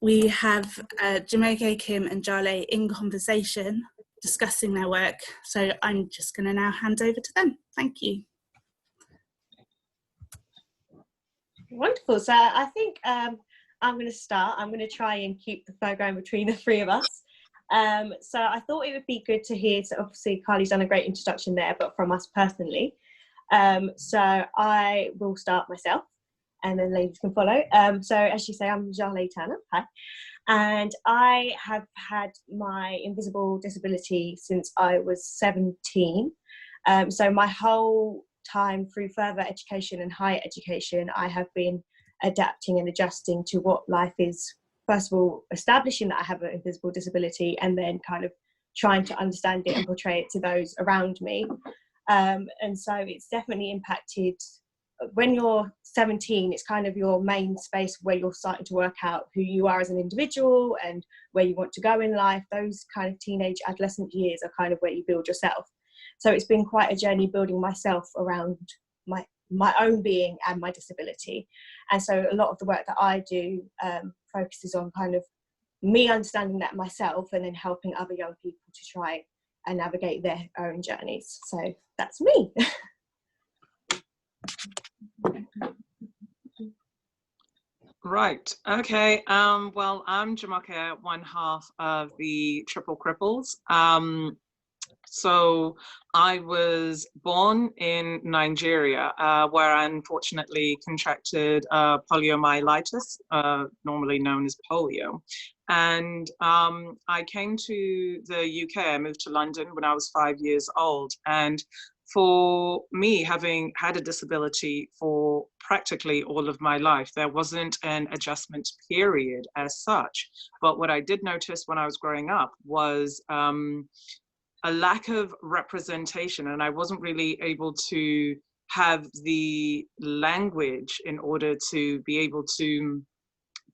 we have Jumoke, Kim and Jalé in conversation discussing their work. So I'm just going to now hand over to them. Thank you. Wonderful. So I think I'm going to start. I'm going to try and keep the flow going between the three of us. So I thought it would be good to hear, so obviously Carly's done a great introduction there, but from us personally. So I will start myself and then ladies can follow. So as you say, I'm Jalé Turner. Hi. And I have had my invisible disability since I was 17. So my whole time through further education and higher education, I have been adapting and adjusting to what life is. First of all, establishing that I have an invisible disability and then kind of trying to understand it and portray it to those around me. And so it's definitely impacted. When you're 17, it's kind of your main space where you're starting to work out who you are as an individual and where you want to go in life. Those kind of teenage adolescent years are kind of where you build yourself. So it's been quite a journey building myself around my own being and my disability. And so a lot of the work that I do focuses on kind of me understanding that myself and then helping other young people to try and navigate their own journeys. So that's me. Right, okay, well, I'm Jumoke, one half of the Triple Cripples. So I was born in Nigeria, where I unfortunately contracted poliomyelitis, normally known as polio. And I came to the UK, I moved to London when I was 5 years old. And for me, having had a disability for practically all of my life, there wasn't an adjustment period as such. But what I did notice when I was growing up was a lack of representation, and I wasn't really able to have the language in order to be able to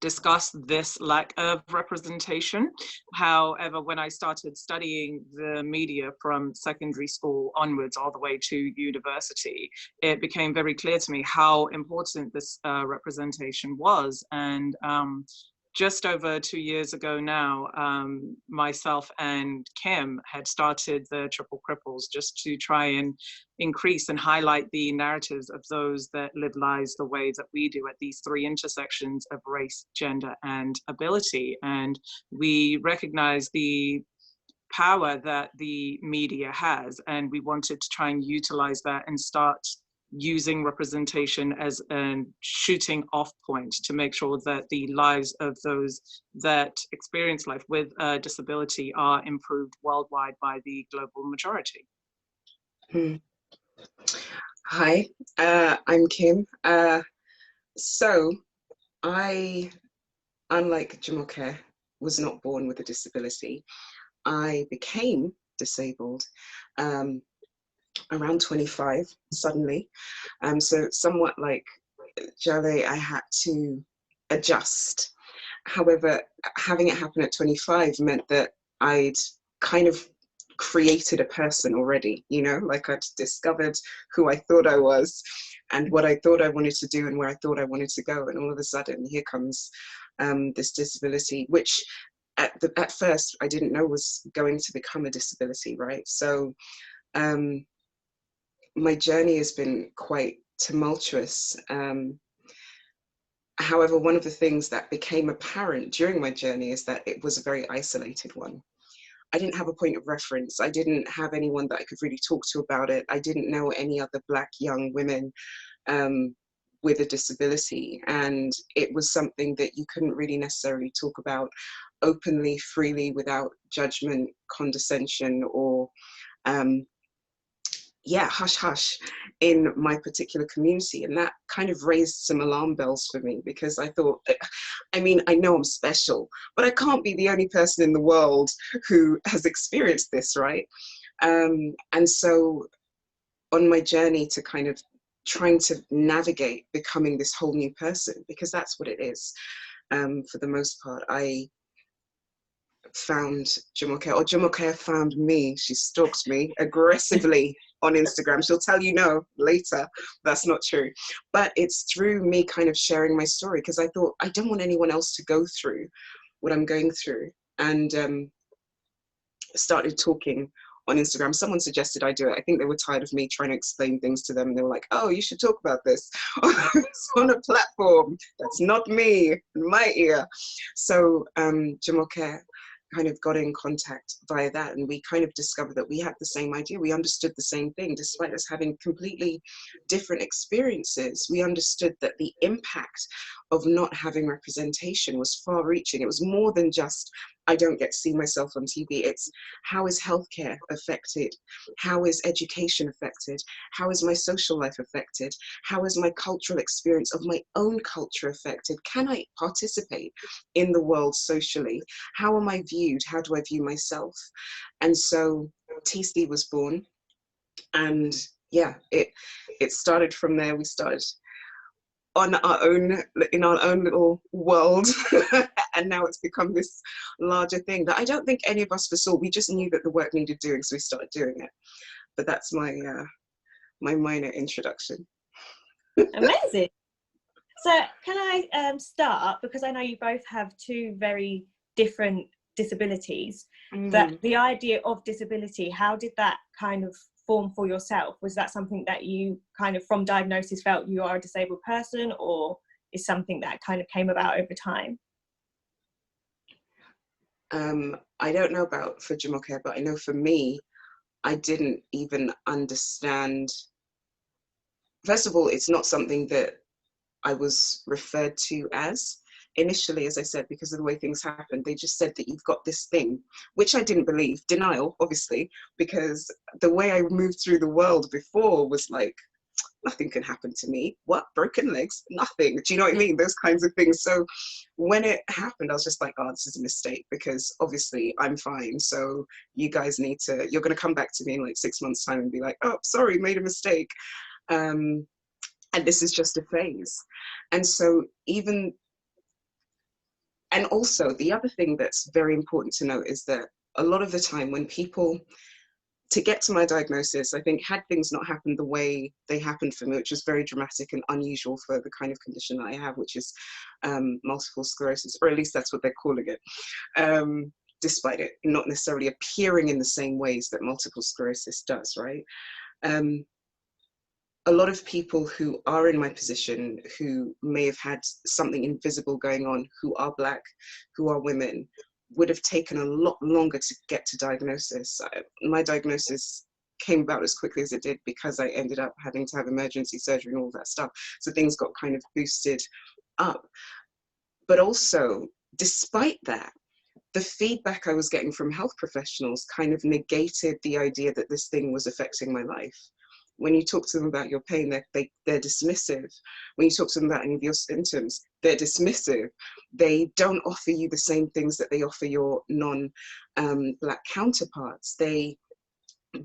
discuss this lack of representation. However, when I started studying the media from secondary school onwards all the way to university, it became very clear to me how important this representation was. And just over 2 years ago now, myself and Kim had started the Triple Cripples just to try and increase and highlight the narratives of those that live lives the way that we do at these three intersections of race, gender, and ability. And we recognize the power that the media has, and we wanted to try and utilize that and start using representation as a shooting off point to make sure that the lives of those that experience life with a disability are improved worldwide by the global majority. Hi, I'm Kim. So I, unlike Jumoke, was not born with a disability. I became disabled around 25 suddenly. So somewhat like Jalé, I had to adjust. However, having it happen at 25 meant that I'd kind of created a person already, you know, like I'd discovered who I thought I was and what I thought I wanted to do and where I thought I wanted to go. And all of a sudden, here comes this disability, which at first I didn't know was going to become a disability, right? So my journey has been quite tumultuous. However, one of the things that became apparent during my journey is that it was a very isolated one. I didn't have a point of reference. I didn't have anyone that I could really talk to about it. I didn't know any other Black young women with a disability. And it was something that you couldn't really necessarily talk about openly, freely, without judgment, condescension, or yeah, hush hush in my particular community. And that kind of raised some alarm bells for me, because I thought, I mean, I know I'm special, but I can't be the only person in the world who has experienced this, right? And so on my journey to kind of trying to navigate becoming this whole new person, because that's what it is, for the most part, I found Jumoke, or Jumoke found me. She stalked me aggressively on Instagram. She'll tell you no later, that's not true. But it's through me kind of sharing my story, because I thought I don't want anyone else to go through what I'm going through. And started talking on Instagram. Someone suggested I do it. I think they were tired of me trying to explain things to them. And they were like, oh, you should talk about this on a platform. That's not me, in my ear. So Jumoke kind of got in contact via that, and we kind of discovered that we had the same idea. We understood the same thing, despite us having completely different experiences. We understood that the impact of not having representation was far reaching. It was more than just, I don't get to see myself on TV. It's, how is healthcare affected? How is education affected? How is my social life affected? How is my cultural experience of my own culture affected? Can I participate in the world socially? How am I viewed? How do I view myself? And so TC was born, and yeah, it started from there. We started on our own, in our own little world, and now it's become this larger thing that I don't think any of us foresaw. We just knew that the work needed doing, so we started doing it. But that's my my minor introduction. Amazing. So can I start, because I know you both have two very different disabilities, that the idea of disability, how did that kind of form for yourself? Was that something that you kind of from diagnosis felt you are a disabled person, or is something that kind of came about over time? I don't know about for Jumoke, but I know for me, I didn't even understand. First of all, it's not something that I was referred to as initially, as I said, because of the way things happened. They just said that you've got this thing, which I didn't believe. Denial, obviously, because the way I moved through the world before was like, nothing can happen to me. What? Broken legs? Nothing. Do you know what I mean? Those kinds of things. So when it happened, I was just like, oh, this is a mistake, because obviously I'm fine. So you guys need to, you're going to come back to me in like 6 months' time and be like, oh, sorry, made a mistake. And this is just a phase. And so and also the other thing that's very important to note is that a lot of the time when people, to get to my diagnosis, I think had things not happened the way they happened for me, which was very dramatic and unusual for the kind of condition that I have, which is multiple sclerosis, or at least that's what they're calling it, despite it not necessarily appearing in the same ways that multiple sclerosis does, right? A lot of people who are in my position, who may have had something invisible going on, who are Black, who are women, would have taken a lot longer to get to diagnosis. My diagnosis came about as quickly as it did because I ended up having to have emergency surgery and all that stuff. So things got kind of boosted up. But also, despite that, the feedback I was getting from health professionals kind of negated the idea that this thing was affecting my life. When you talk to them about your pain, they're dismissive. When you talk to them about any of your symptoms, they're dismissive. They don't offer you the same things that they offer your non-Black counterparts. They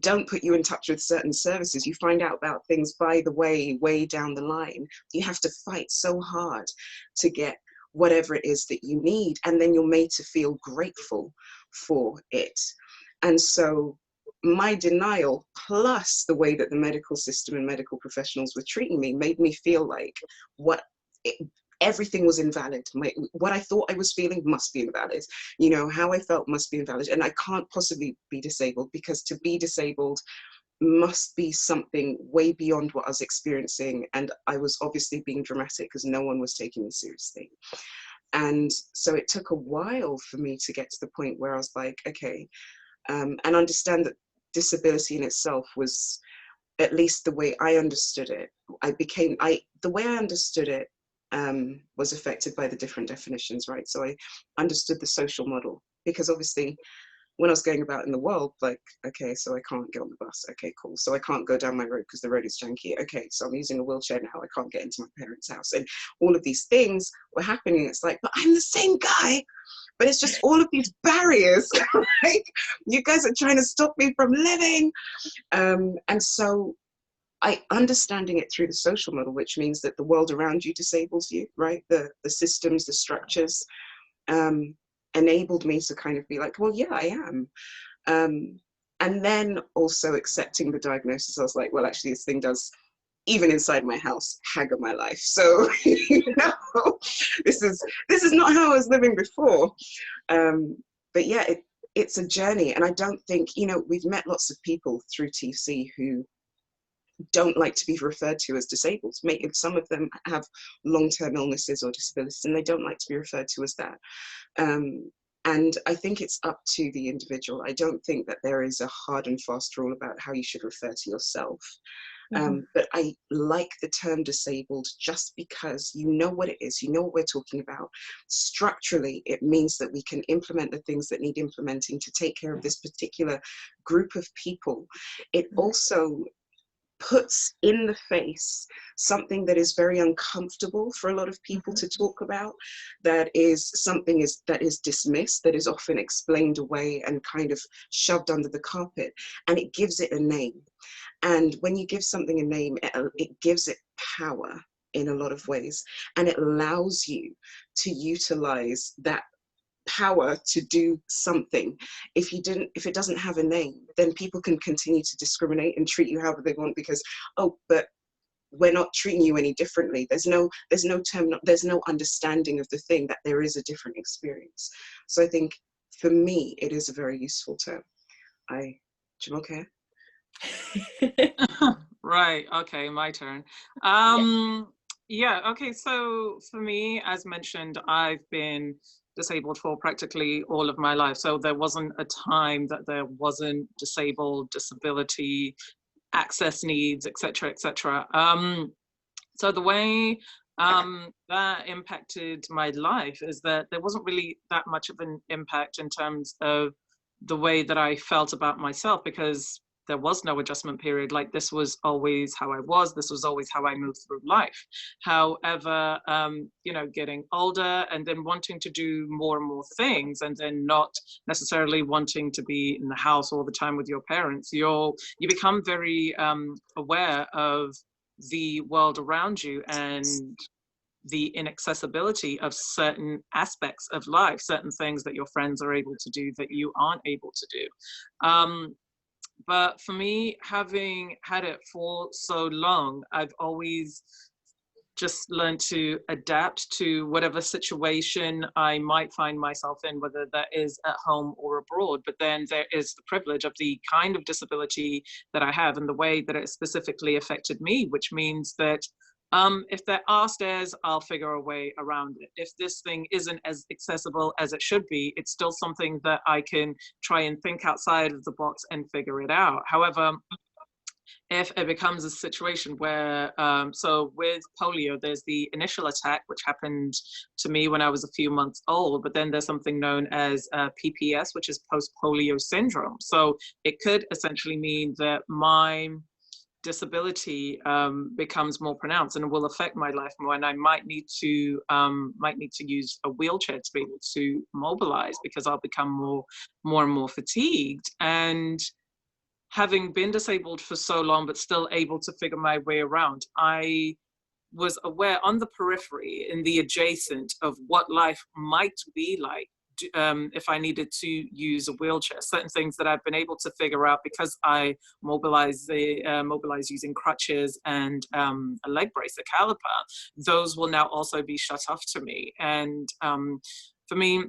don't put you in touch with certain services. You find out about things by the way down the line. You have to fight so hard to get whatever it is that you need, and then you're made to feel grateful for it. And so my denial, plus the way that the medical system and medical professionals were treating me, made me feel like everything was invalid. What I thought I was feeling must be invalid. You know, how I felt must be invalid. And I can't possibly be disabled, because to be disabled must be something way beyond what I was experiencing. And I was obviously being dramatic because no one was taking me seriously. And so it took a while for me to get to the point where I was like, okay, and understand that disability in itself was, at least the way I understood it, the way I understood it was affected by the different definitions, right? So I understood the social model, because obviously when I was going about in the world, like, okay, so I can't get on the bus, okay, cool. So I can't go down my road because the road is janky. Okay, so I'm using a wheelchair now, I can't get into my parents' house. And all of these things were happening. It's like, but I'm the same guy. But it's just all of these barriers, like, you guys are trying to stop me from living. And so understanding it through the social model, which means that the world around you disables you, right? The systems, the structures, enabled me to kind of be like, well, yeah, I am. And then also accepting the diagnosis, I was like, well, actually, this thing does, even inside my house, hagger my life. So, this is not how I was living before. But yeah, it's a journey. And I don't think, we've met lots of people through TC who don't like to be referred to as disabled. Some of them have long-term illnesses or disabilities, and they don't like to be referred to as that. And I think it's up to the individual. I don't think that there is a hard and fast rule about how you should refer to yourself. But I like the term disabled just because you know what it is, you know what we're talking about. Structurally, it means that we can implement the things that need implementing to take care of this particular group of people. It also puts in the face something that is very uncomfortable for a lot of people to talk about, that is dismissed, that is often explained away and kind of shoved under the carpet, and it gives it a name. And when you give something a name, it gives it power in a lot of ways, and it allows you to utilize that power to do something. If it doesn't have a name, then people can continue to discriminate and treat you however they want, because, oh, but we're not treating you any differently. There's no term, there's no understanding of the thing, that there is a different experience. So I think for me, it is a very useful term. Jumoke? Right, okay, my turn. Yeah, okay, so for me, as mentioned, I've been disabled for practically all of my life. So there wasn't a time that there wasn't disabled, disability, access needs, etc., etc. So the way that impacted my life is that there wasn't really that much of an impact in terms of the way that I felt about myself, because there was no adjustment period. Like, this was always how I was. This was always how I moved through life. However, getting older and then wanting to do more and more things, and then not necessarily wanting to be in the house all the time with your parents, you become very aware of the world around you and the inaccessibility of certain aspects of life, certain things that your friends are able to do that you aren't able to do. But for me, having had it for so long, I've always just learned to adapt to whatever situation I might find myself in, whether that is at home or abroad. But then there is the privilege of the kind of disability that I have and the way that it specifically affected me, which means that if there are stairs, I'll figure a way around it. If this thing isn't as accessible as it should be, it's still something that I can try and think outside of the box and figure it out. However, if it becomes a situation where, so with polio, there's the initial attack, which happened to me when I was a few months old, but then there's something known as PPS, which is post-polio syndrome. So it could essentially mean that my disability becomes more pronounced and will affect my life more, and I might need to use a wheelchair to be able to mobilize, because I'll become more and more fatigued. And having been disabled for so long but still able to figure my way around, I was aware on the periphery, in the adjacent, of what life might be like if I needed to use a wheelchair. Certain things that I've been able to figure out because I mobilize using crutches and a leg brace, a caliper, those will now also be shut off to me. And for me,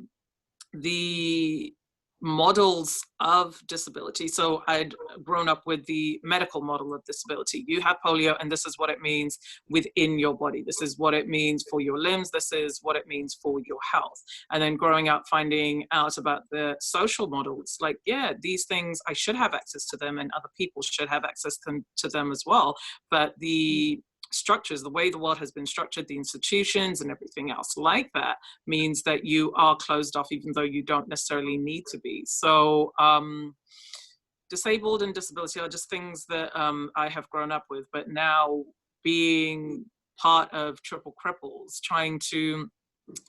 the models of disability. So I'd grown up with the medical model of disability. You have polio, and this is what it means within your body. This is what it means for your limbs. This is what it means for your health. And then growing up, finding out about the social model. It's like, yeah, these things, I should have access to them, and other people should have access to them as well. But the structures, the way the world has been structured, the institutions and everything else like that, means that you are closed off even though you don't necessarily need to be. So disabled and disability are just things that I have grown up with, but now being part of Triple Cripples, trying to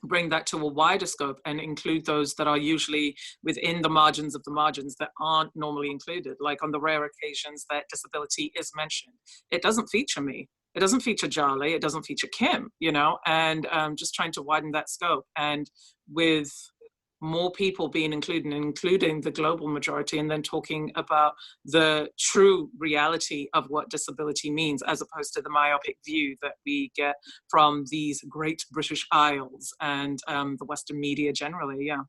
bring that to a wider scope and include those that are usually within the margins of the margins that aren't normally included. Like on the rare occasions that disability is mentioned, it doesn't feature me. It doesn't feature Jalé, it doesn't feature Kim, and just trying to widen that scope. And with more people being included, including the global majority, and then talking about the true reality of what disability means, as opposed to the myopic view that we get from these great British Isles and the Western media generally. Yeah.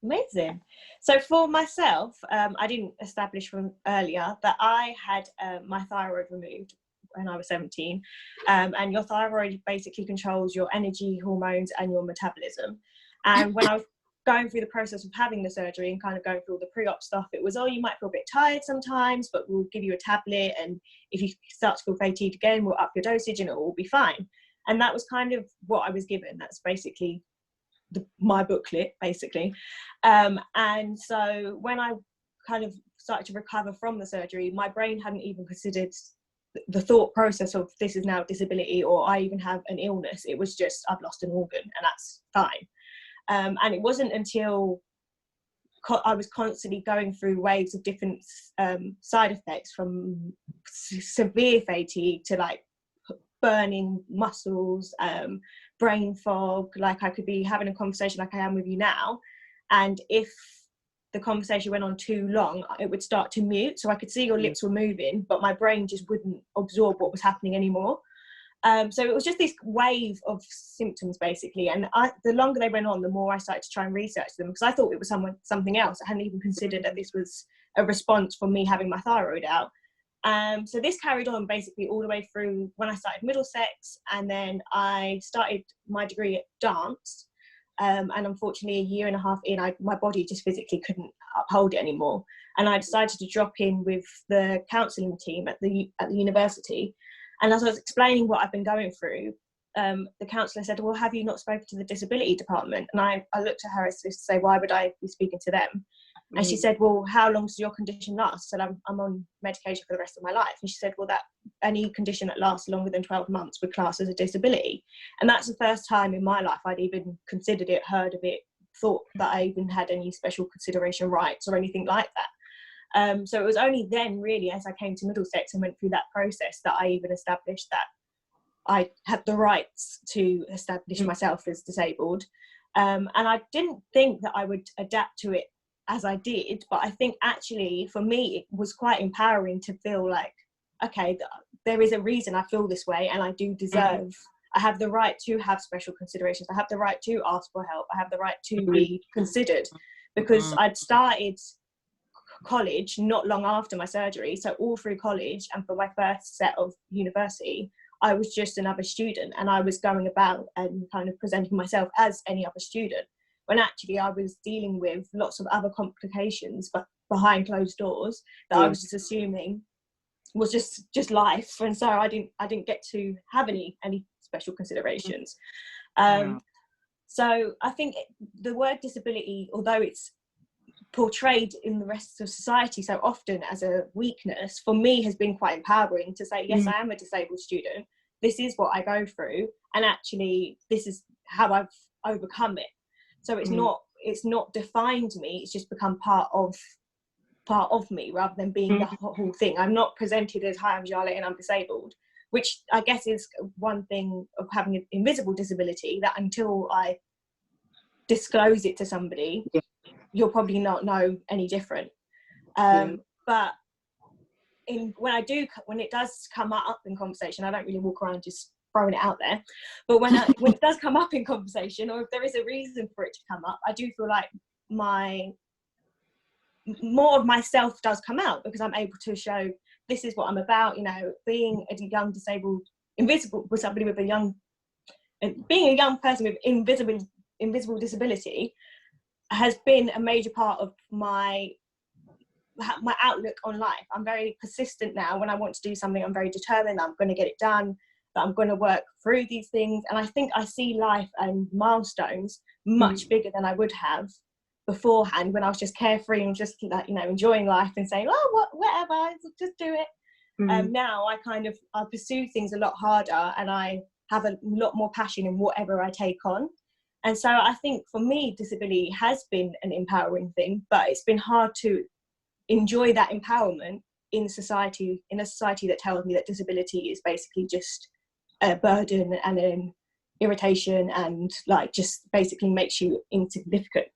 Amazing. So for myself, I didn't establish from earlier that I had my thyroid removed when I was 17, and your thyroid basically controls your energy, hormones, and your metabolism. And when I was going through the process of having the surgery and kind of going through all the pre-op stuff, it was, oh, you might feel a bit tired sometimes, but we'll give you a tablet, and if you start to feel fatigued again, we'll up your dosage and it will all be fine. And that was kind of what I was given. That's basically my booklet, basically. And so when I kind of started to recover from the surgery, my brain hadn't even considered the thought process of this is now a disability, or I even have an illness. It was just, I've lost an organ and that's fine. And it wasn't until I was constantly going through waves of different side effects, from severe fatigue to like burning muscles, brain fog. Like I could be having a conversation like I am with you now, and if the conversation went on too long, it would start to mute. So I could see your lips were moving, but my brain just wouldn't absorb what was happening anymore. So it was just this wave of symptoms, basically. And the longer they went on, the more I started to try and research them, because I thought it was something else. I hadn't even considered that this was a response from me having my thyroid out. So this carried on basically all the way through when I started Middlesex, and then I started my degree at dance. And unfortunately, a year and a half in, my body just physically couldn't uphold it anymore. And I decided to drop in with the counselling team at the university. And as I was explaining what I've been going through, the counsellor said, well, have you not spoken to the disability department? And I looked at her as to say, why would I be speaking to them? And she said, well, how long does your condition last? I said, I'm on medication for the rest of my life. And she said, well, that any condition that lasts longer than 12 months would class as a disability. And that's the first time in my life I'd even considered it, heard of it, thought that I even had any special consideration rights or anything like that. So it was only then, really, as I came to Middlesex and went through that process, that I even established that I had the rights to establish myself as disabled. And I didn't think that I would adapt to it as I did, but I think actually for me it was quite empowering to feel like, okay, there is a reason I feel this way, and I do deserve, I have the right to have special considerations, I have the right to ask for help, I have the right to be considered, because I'd started college not long after my surgery, so all through college and for my first set of university, I was just another student, and I was going about and kind of presenting myself as any other student, when actually I was dealing with lots of other complications but behind closed doors that I was just assuming was just life. And so I didn't get to have any special considerations. So I think the word disability, although it's portrayed in the rest of society so often as a weakness, for me has been quite empowering to say, yes, I am a disabled student, this is what I go through, and actually this is how I've overcome it. So it's not defined me, it's just become part of me, rather than being the whole thing. I'm not presented as, hi, I'm Jalé and I'm disabled, which I guess is one thing of having an invisible disability, that until I disclose it to somebody, you'll probably not know any different. But when it does come up in conversation, I don't really walk around just throwing it out there, but when it does come up in conversation, or if there is a reason for it to come up, I do feel like more of myself does come out, because I'm able to show this is what I'm about. You know, being a young disabled, invisible, with somebody with being a young person with invisible disability has been a major part of my outlook on life. I'm very persistent now. When I want to do something, I'm very determined. I'm going to get it done, that I'm going to work through these things. And I think I see life and milestones much bigger than I would have beforehand, when I was just carefree and just, like, you know, enjoying life and saying, oh, whatever, just do it. Now I pursue things a lot harder, and I have a lot more passion in whatever I take on. And so I think for me, disability has been an empowering thing, but it's been hard to enjoy that empowerment in a society that tells me that disability is basically just a burden and irritation and like just basically makes you insignificant.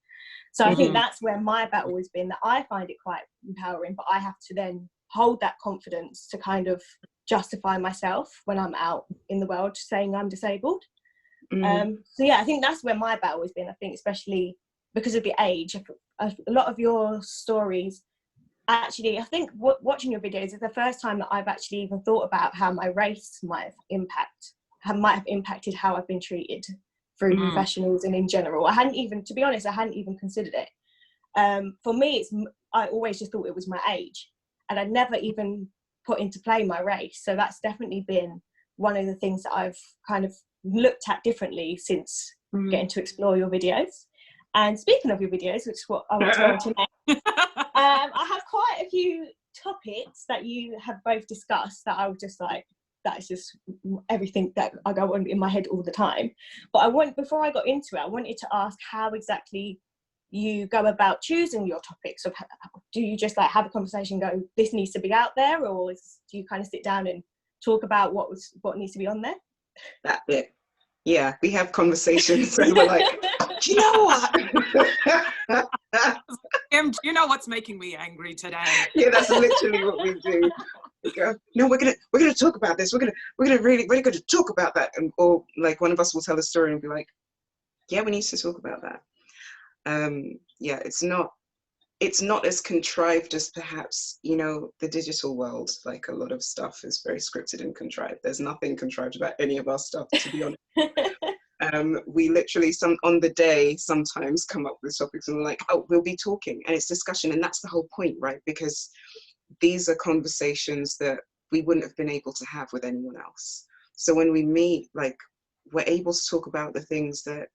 So I think that's where my battle has been, that I find it quite empowering, but I have to then hold that confidence to kind of justify myself when I'm out in the world saying I'm disabled. So yeah, I think that's where my battle has been. I think especially because of the age, a lot of your stories, actually, I think watching your videos is the first time that I've actually even thought about how my race might have impacted how I've been treated through professionals and in general. To be honest, I hadn't even considered it. For me, I always just thought it was my age, and I'd never even put into play my race. So that's definitely been one of the things that I've kind of looked at differently since getting to explore your videos. And speaking of your videos, which is what I want to go on to next, I have quite a few topics that you have both discussed that I was just like, that is just everything that I go on in my head all the time. But before I got into it, I wanted to ask how exactly you go about choosing your topics. Of do you just like have a conversation, go, this needs to be out there, or do you kind of sit down and talk about what needs to be on there? That bit, yeah, we have conversations and we're like, do you know what? Kim, do you know what's making me angry today? Yeah, that's literally what we do. We go, no, we're gonna talk about this. We're gonna really gonna talk about that, or like one of us will tell a story and be like, yeah, we need to talk about that. Yeah, it's not as contrived as perhaps, you know, the digital world. Like a lot of stuff is very scripted and contrived. There's nothing contrived about any of our stuff, to be honest. We literally on the day sometimes come up with topics and we're like, oh, we'll be talking, and it's discussion, and that's the whole point, right? Because these are conversations that we wouldn't have been able to have with anyone else. So when we meet, like, we're able to talk about the things that,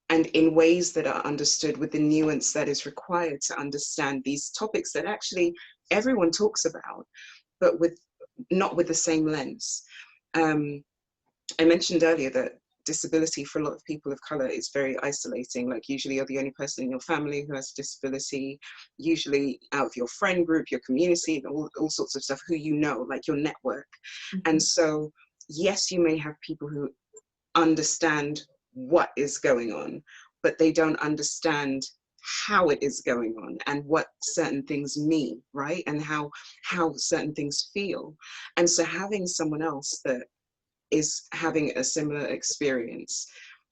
and in ways that are understood with the nuance that is required to understand these topics that actually everyone talks about, but not with the same lens. I mentioned earlier that disability for a lot of people of color is very isolating. Like usually you're the only person in your family who has a disability, usually out of your friend group, your community, all sorts of stuff, who you know, like your network. And so yes, you may have people who understand what is going on, but they don't understand how it is going on and what certain things mean, right? And how certain things feel. And so having someone else that is having a similar experience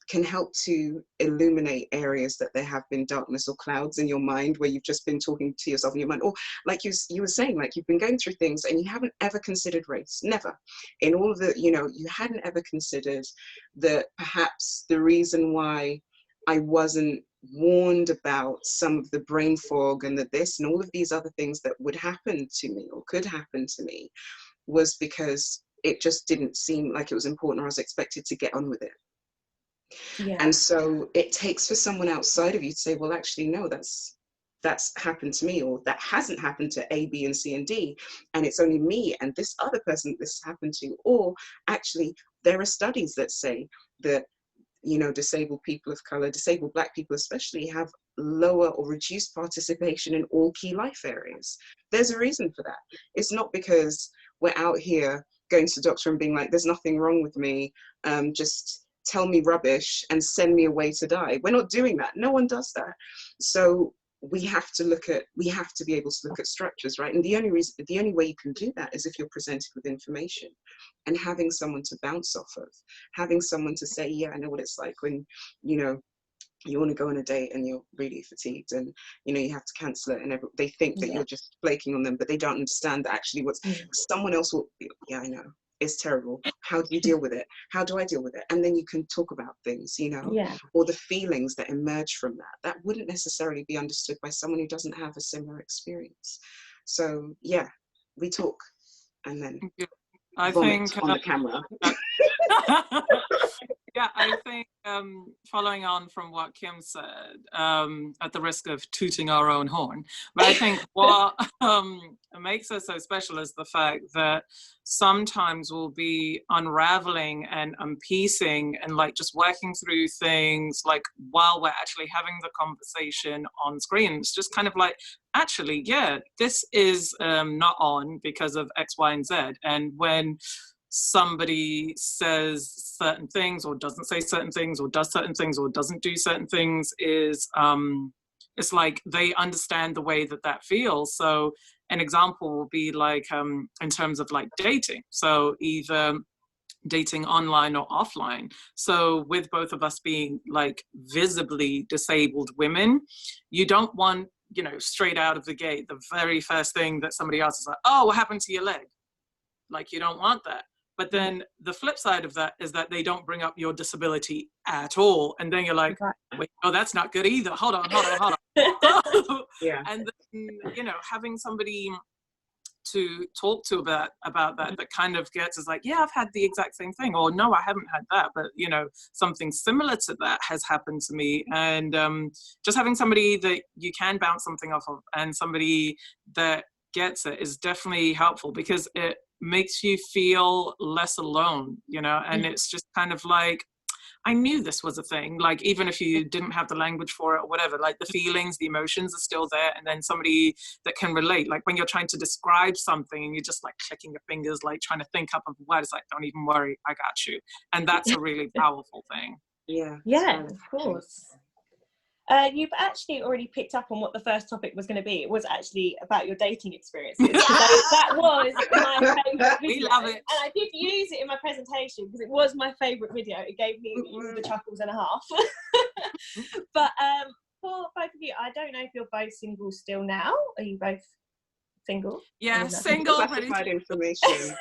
can help to illuminate areas that there have been darkness or clouds in your mind, where you've just been talking to yourself in your mind, or like you were saying, like you've been going through things and you haven't ever considered race, never. In all of the, you know, you hadn't ever considered that perhaps the reason why I wasn't warned about some of the brain fog and this and all of these other things that would happen to me or could happen to me was because it just didn't seem like it was important, or I was expected to get on with it. Yeah. And so it takes for someone outside of you to say, well, actually, no, that's happened to me, or that hasn't happened to A, B, and C, and D, and it's only me and this other person this happened to. Or actually, there are studies that say that, you know, disabled people of color, disabled Black people especially, have lower or reduced participation in all key life areas. There's a reason for that. It's not because we're out here going to the doctor and being like, there's nothing wrong with me, just tell me rubbish and send me away to die. We're not doing that. No one does that. So we have to be able to look at structures, right? And the only way you can do that is if you're presented with information and having someone to bounce off of, having someone to say, yeah, I know what it's like when, you know, you want to go on a date and you're really fatigued and, you know, you have to cancel it, and they think that you're just flaking on them, but they don't understand that actually someone else will, yeah, I know, it's terrible. How do you deal with it? How do I deal with it? And then you can talk about things, you know, or the feelings that emerge from that wouldn't necessarily be understood by someone who doesn't have a similar experience. So yeah, we talk and then I vomit think on the camera. Yeah, I think following on from what Kim said, at the risk of tooting our own horn, but I think what makes us so special is the fact that sometimes we'll be unraveling and unpiecing and like just working through things like while we're actually having the conversation on screen. It's just kind of like, actually, yeah, this is not on because of X, Y, and Z. And when somebody says certain things or doesn't say certain things or does certain things or doesn't do certain things is it's like they understand the way that that feels. So an example will be like in terms of like dating, so either dating online or offline. So with both of us being like visibly disabled women, you don't want, you know, straight out of the gate, the very first thing that somebody else is like, oh, what happened to your leg? Like, you don't want that. But then the flip side of that is that they don't bring up your disability at all. And then you're like, wait, oh, that's not good either. Hold on. Yeah. And then, you know, having somebody to talk to about that kind of gets is like, yeah, I've had the exact same thing, or no, I haven't had that, but you know, something similar to that has happened to me. And just having somebody that you can bounce something off of and somebody that gets it is definitely helpful, because it makes you feel less alone, you know. And it's just kind of like, I knew this was a thing, like even if you didn't have the language for it or whatever, like the feelings, the emotions are still there. And then somebody that can relate, like when you're trying to describe something and you're just like clicking your fingers, like trying to think up of words, like, don't even worry, I got you. And that's a really powerful thing. Yeah, of course. You've actually already picked up on what the first topic was going to be. It was actually about your dating experiences. So that was my favourite video. We love it. And I did use it in my presentation because it was my favourite video. It gave me the chuckles and a half. But for both of you, I don't know if you're both single still now. Are you both single? Yeah, single. Classified information.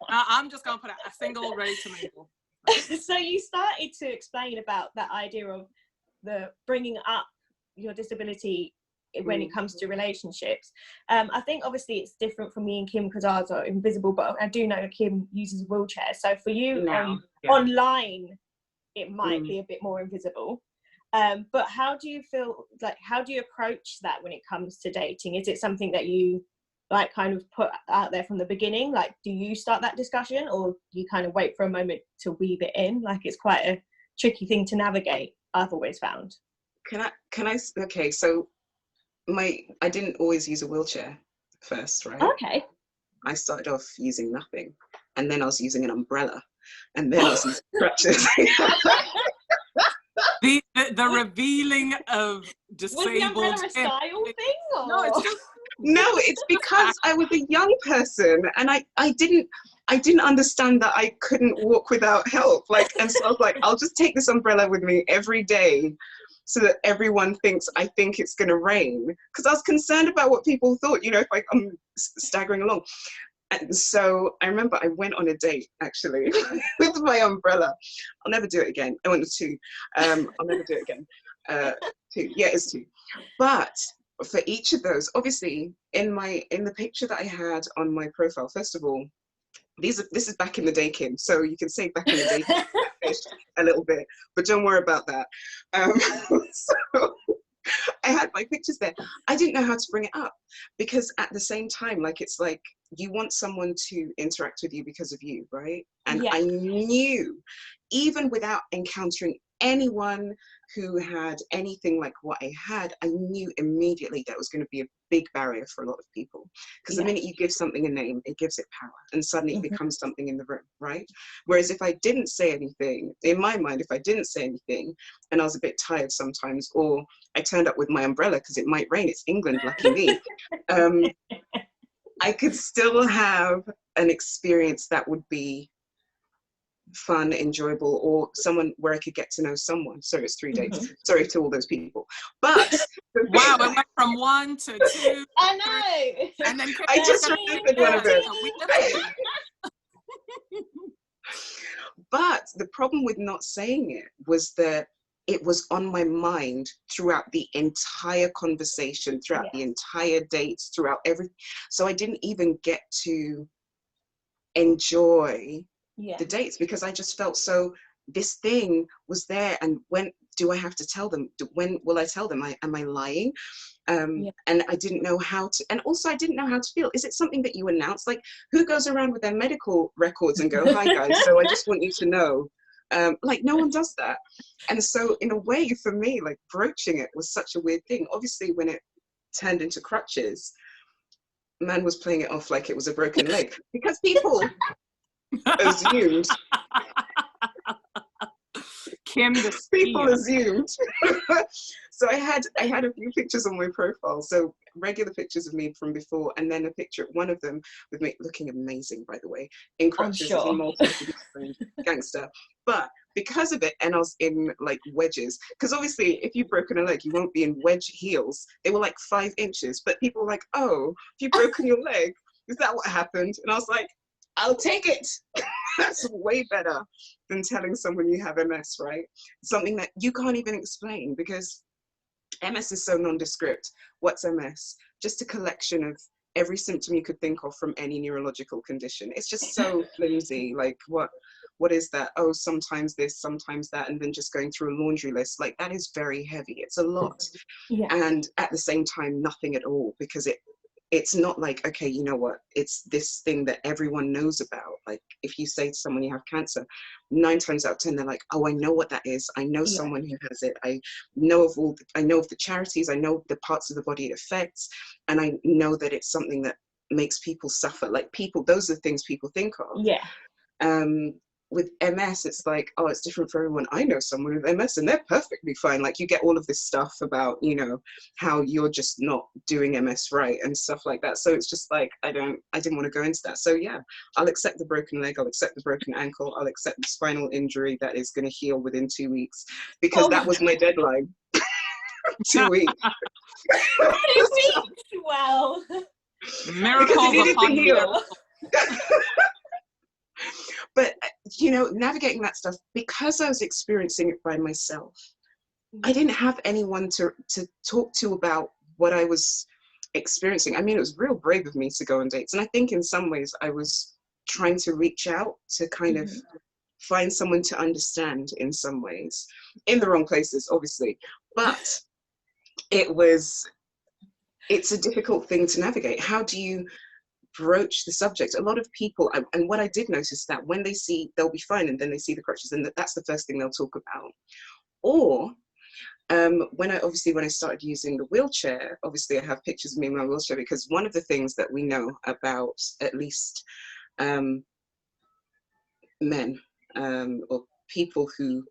I'm just going to put out a single, ready to mingle. So you started to explain about that idea of the bringing up your disability when it comes to relationships. I think obviously it's different for me and Kim because ours are invisible, but I do know Kim uses a wheelchair. So for you online, it might be a bit more invisible. But how do you feel, like, how do you approach that when it comes to dating? Is it something that you like kind of put out there from the beginning? Like, do you start that discussion, or you kind of wait for a moment to weave it in? Like, it's quite a tricky thing to navigate, I've always found. Okay, so I didn't always use a wheelchair first, right? Okay. I started off using nothing, and then I was using an umbrella, and then I was using crutches. The revealing of disabled. Was the umbrella a style thing? Or? No, it's just. No, it's because I was a young person, and I didn't understand that I couldn't walk without help. Like, and so I was like, I'll just take this umbrella with me every day, so that everyone thinks I think it's going to rain. Because I was concerned about what people thought, you know, if I'm staggering along. And so I remember I went on a date, actually, with my umbrella. I'll never do it again. I went to 2. I'll never do it again. 2. Yeah, it's 2. But for each of those, obviously, in the picture that I had on my profile, first of all, this is back in the day, Kim. So you can say back in the day a little bit, but don't worry about that. So I had my pictures there. I didn't know how to bring it up, because at the same time, like, it's like you want someone to interact with you because of you, right? And I knew, even without encountering anyone who had anything like what I had, I knew immediately that was going to be a big barrier for a lot of people. Because the minute you give something a name, it gives it power, and suddenly it becomes something in the room, right? Whereas if I didn't say anything, in my mind, if I didn't say anything, and I was a bit tired sometimes, or I turned up with my umbrella because it might rain, it's England, lucky me, I could still have an experience that would be fun, enjoyable, or someone where I could get to know someone. So it's 3 dates. Sorry to all those people. But wow, it went from 1 to 2. I know. And then I just remembered one of them. But the problem with not saying it was that it was on my mind throughout the entire conversation, throughout the entire dates, throughout everything. So I didn't even get to enjoy the dates, because I just felt so, this thing was there, and when do I have to tell them? When will I tell them? Am I lying? And I didn't know how to, and also I didn't know how to feel. Is it something that you announce? Like, who goes around with their medical records and go, hi guys, so I just want you to know. Like, no one does that. And so in a way, for me, like, broaching it was such a weird thing. Obviously, when it turned into crutches, man was playing it off like it was a broken leg, because people assumed. Kim the People skier. assumed. So I had a few pictures on my profile. So regular pictures of me from before, and then a picture, one of them with me looking amazing, by the way, in crutches, sure. looking multi gangster. But because of it, and I was in like wedges, because obviously if you've broken a leg, you won't be in wedge heels. They were like 5 inches, but people were like, oh, you've broken your leg. Is that what happened? And I was like, I'll take it. That's way better than telling someone you have MS, right? Something that you can't even explain, because MS is so nondescript. What's MS? Just a collection of every symptom you could think of from any neurological condition. It's just so flimsy. Like, what is that? Oh, sometimes this, sometimes that, and then just going through a laundry list. Like, that is very heavy. It's a lot. Yeah. And at the same time, nothing at all, because it's not like, okay, you know what, it's this thing that everyone knows about. Like, if you say to someone you have cancer, 9 times out of 10, they're like, oh, I know what that is. I know someone who has it. I know of the charities, I know the parts of the body it affects, and I know that it's something that makes people suffer. Like, people, those are the things people think of. Yeah. With MS, it's like, oh, it's different for everyone. I know someone with MS and they're perfectly fine. Like, you get all of this stuff about, you know, how you're just not doing MS right and stuff like that. So it's just like, I didn't want to go into that. So yeah, I'll accept the broken leg, I'll accept the broken ankle, I'll accept the spinal injury that is going to heal within 2 weeks, because that was my deadline. 2 weeks. 2 weeks. Wow. Miracles upon miracles. But, you know, navigating that stuff, because I was experiencing it by myself, I didn't have anyone to talk to about what I was experiencing. I mean, it was real brave of me to go on dates. And I think in some ways I was trying to reach out to kind of find someone to understand in some ways, in the wrong places, obviously. But it's a difficult thing to navigate. How do you broach the subject? A lot of people, and what I did notice, that when they'll be fine, and then they see the crutches, and that's the first thing they'll talk about. Or when I started using the wheelchair, obviously I have pictures of me in my wheelchair, because one of the things that we know about, at least men, or people who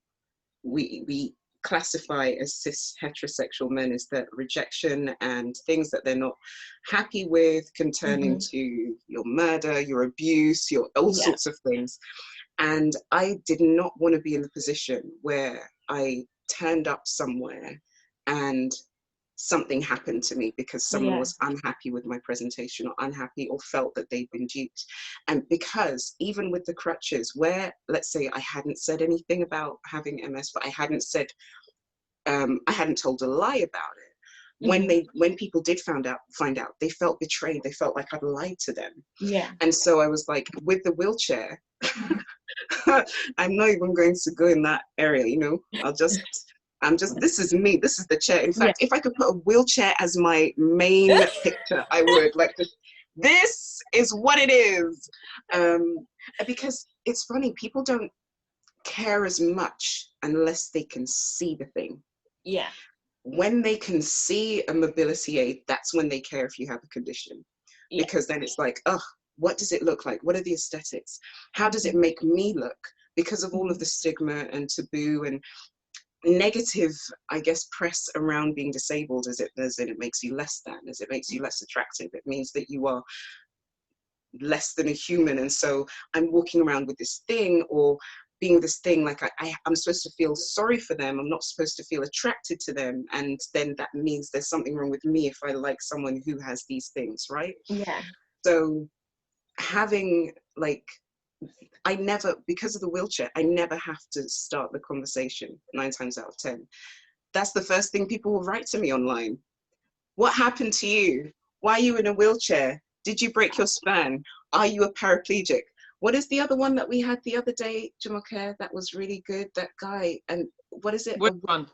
we classify as cis heterosexual men, is that rejection and things that they're not happy with can turn into your murder, your abuse, your all sorts of things. And I did not want to be in the position where I turned up somewhere and something happened to me because someone was unhappy with my presentation, or unhappy, or felt that they'd been duped. And because even with the crutches, where, let's say, I hadn't said anything about having MS, but I hadn't told a lie about it. When people did find out, they felt betrayed. They felt like I'd lied to them. Yeah. And so I was like, with the wheelchair, I'm not even going to go in that area, you know. This is me, this is the chair. In fact, if I could put a wheelchair as my main picture, I would. Like, this is what it is. Because it's funny, people don't care as much unless they can see the thing. Yeah. When they can see a mobility aid, that's when they care if you have a condition. Yeah. Because then it's like, oh, what does it look like? What are the aesthetics? How does it make me look? Because of all of the stigma and taboo and negative, I guess, press around being disabled, as it makes you less than, as it makes you less attractive. It means that you are less than a human. And so I'm walking around with this thing, or being this thing, like I'm supposed to feel sorry for them. I'm not supposed to feel attracted to them. And then that means there's something wrong with me if I like someone who has these things, right? Yeah. So having, like, because of the wheelchair, I never have to start the conversation 9 times out of 10. That's the first thing people will write to me online. What happened to you? Why are you in a wheelchair? Did you break your span? Are you a paraplegic? What is the other one that we had the other day, Jumoke, that was really good? That guy, and what is it? Which one?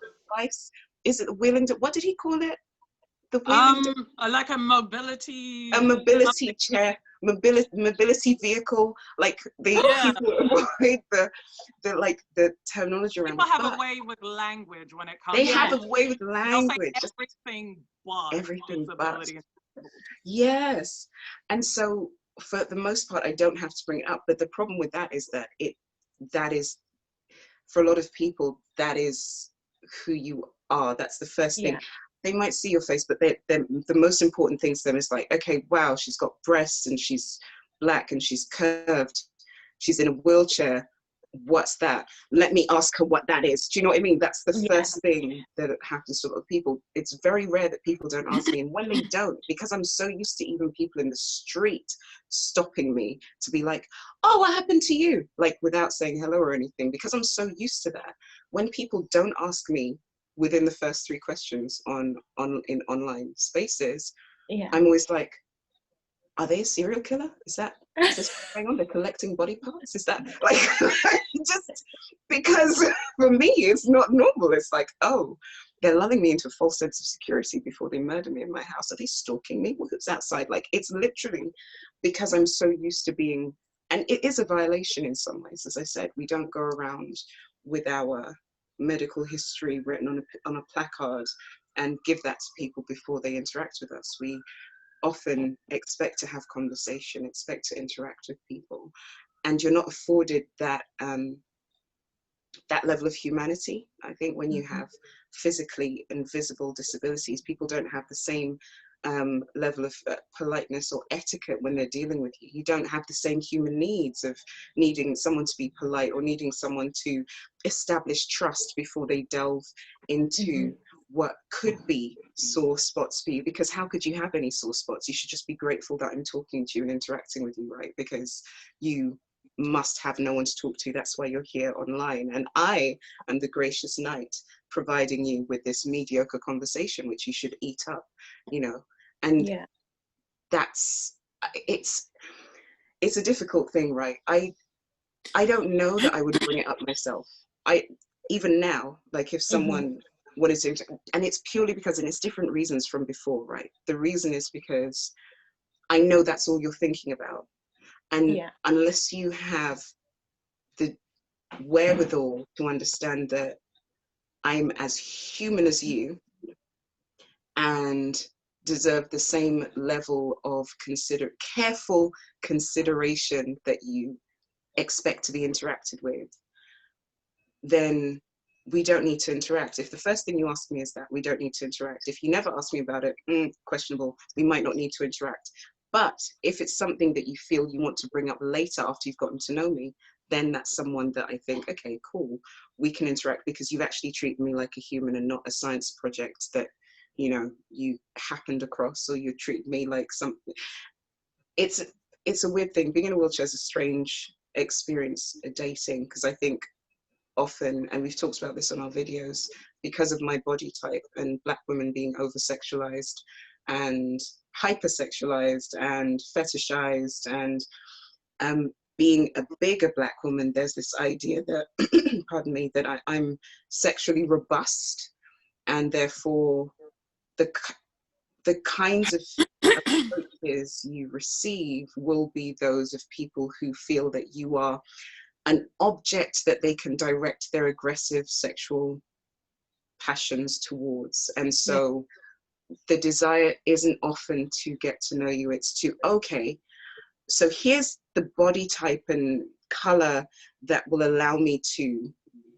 Is it the wheeling? What did he call it? The wheeling? Like a mobility. A mobility chair. Mobility vehicle, like people avoid the terminology around. People have a way with language when it comes. They have a way with language. They'll say everything but. Everything but. Yes. And so for the most part, I don't have to bring it up. But the problem with that is that that is, for a lot of people, that is who you are. That's the first thing. Yeah. They might see your face, but the most important thing to them is like, okay, wow, she's got breasts and she's black and she's curved. She's in a wheelchair. What's that? Let me ask her what that is. Do you know what I mean? That's the first thing that happens to a lot of people. It's very rare that people don't ask me. And when they don't, because I'm so used to even people in the street stopping me to be like, oh, what happened to you? Like without saying hello or anything, because I'm so used to that. When people don't ask me within the first 3 questions in online spaces, I'm always like, are they a serial killer? Is this what's going on? They're collecting body parts? Is that like, just because for me, it's not normal. It's like, oh, they're lulling me into a false sense of security before they murder me in my house. Are they stalking me? Who's outside? Like, it's literally because I'm so used to being, and it is a violation in some ways. As I said, we don't go around with our medical history written on a placard and give that to people before they interact with us. We often expect to have conversation, expect to interact with people, and you're not afforded that that level of humanity. I think when you have physically invisible disabilities, people don't have the same level of politeness or etiquette when they're dealing with you. You don't have the same human needs of needing someone to be polite or needing someone to establish trust before they delve into what could be sore spots for you, because how could you have any sore spots? You should just be grateful that I'm talking to you and interacting with you, right? Because you must have no one to talk to. That's why you're here online. And I am the gracious knight providing you with this mediocre conversation, which you should eat up, you know. And it's a difficult thing, right? I don't know that I would bring it up myself. Even now, like if someone wanted to, and it's purely because, and it's different reasons from before, right? The reason is because I know that's all you're thinking about. And unless you have the wherewithal to understand that I'm as human as you and deserve the same level of careful consideration that you expect to be interacted with, then we don't need to interact. If the first thing you ask me is that, we don't need to interact. If you never ask me about it, questionable, we might not need to interact. But if it's something that you feel you want to bring up later after you've gotten to know me, then that's someone that I think, okay, cool, we can interact because you've actually treated me like a human and not a science project that, you know, you happened across, or you treat me like something. It's a weird thing. Being in a wheelchair is a strange experience, dating, because I think often, and we've talked about this on our videos, because of my body type and Black women being over-sexualized and hypersexualized and fetishized, and being a bigger Black woman, there's this idea that, pardon me, that I'm sexually robust, and therefore the kinds of approaches you receive will be those of people who feel that you are an object that they can direct their aggressive sexual passions towards. And so the desire isn't often to get to know you, it's to, okay, so here's the body type and color that will allow me to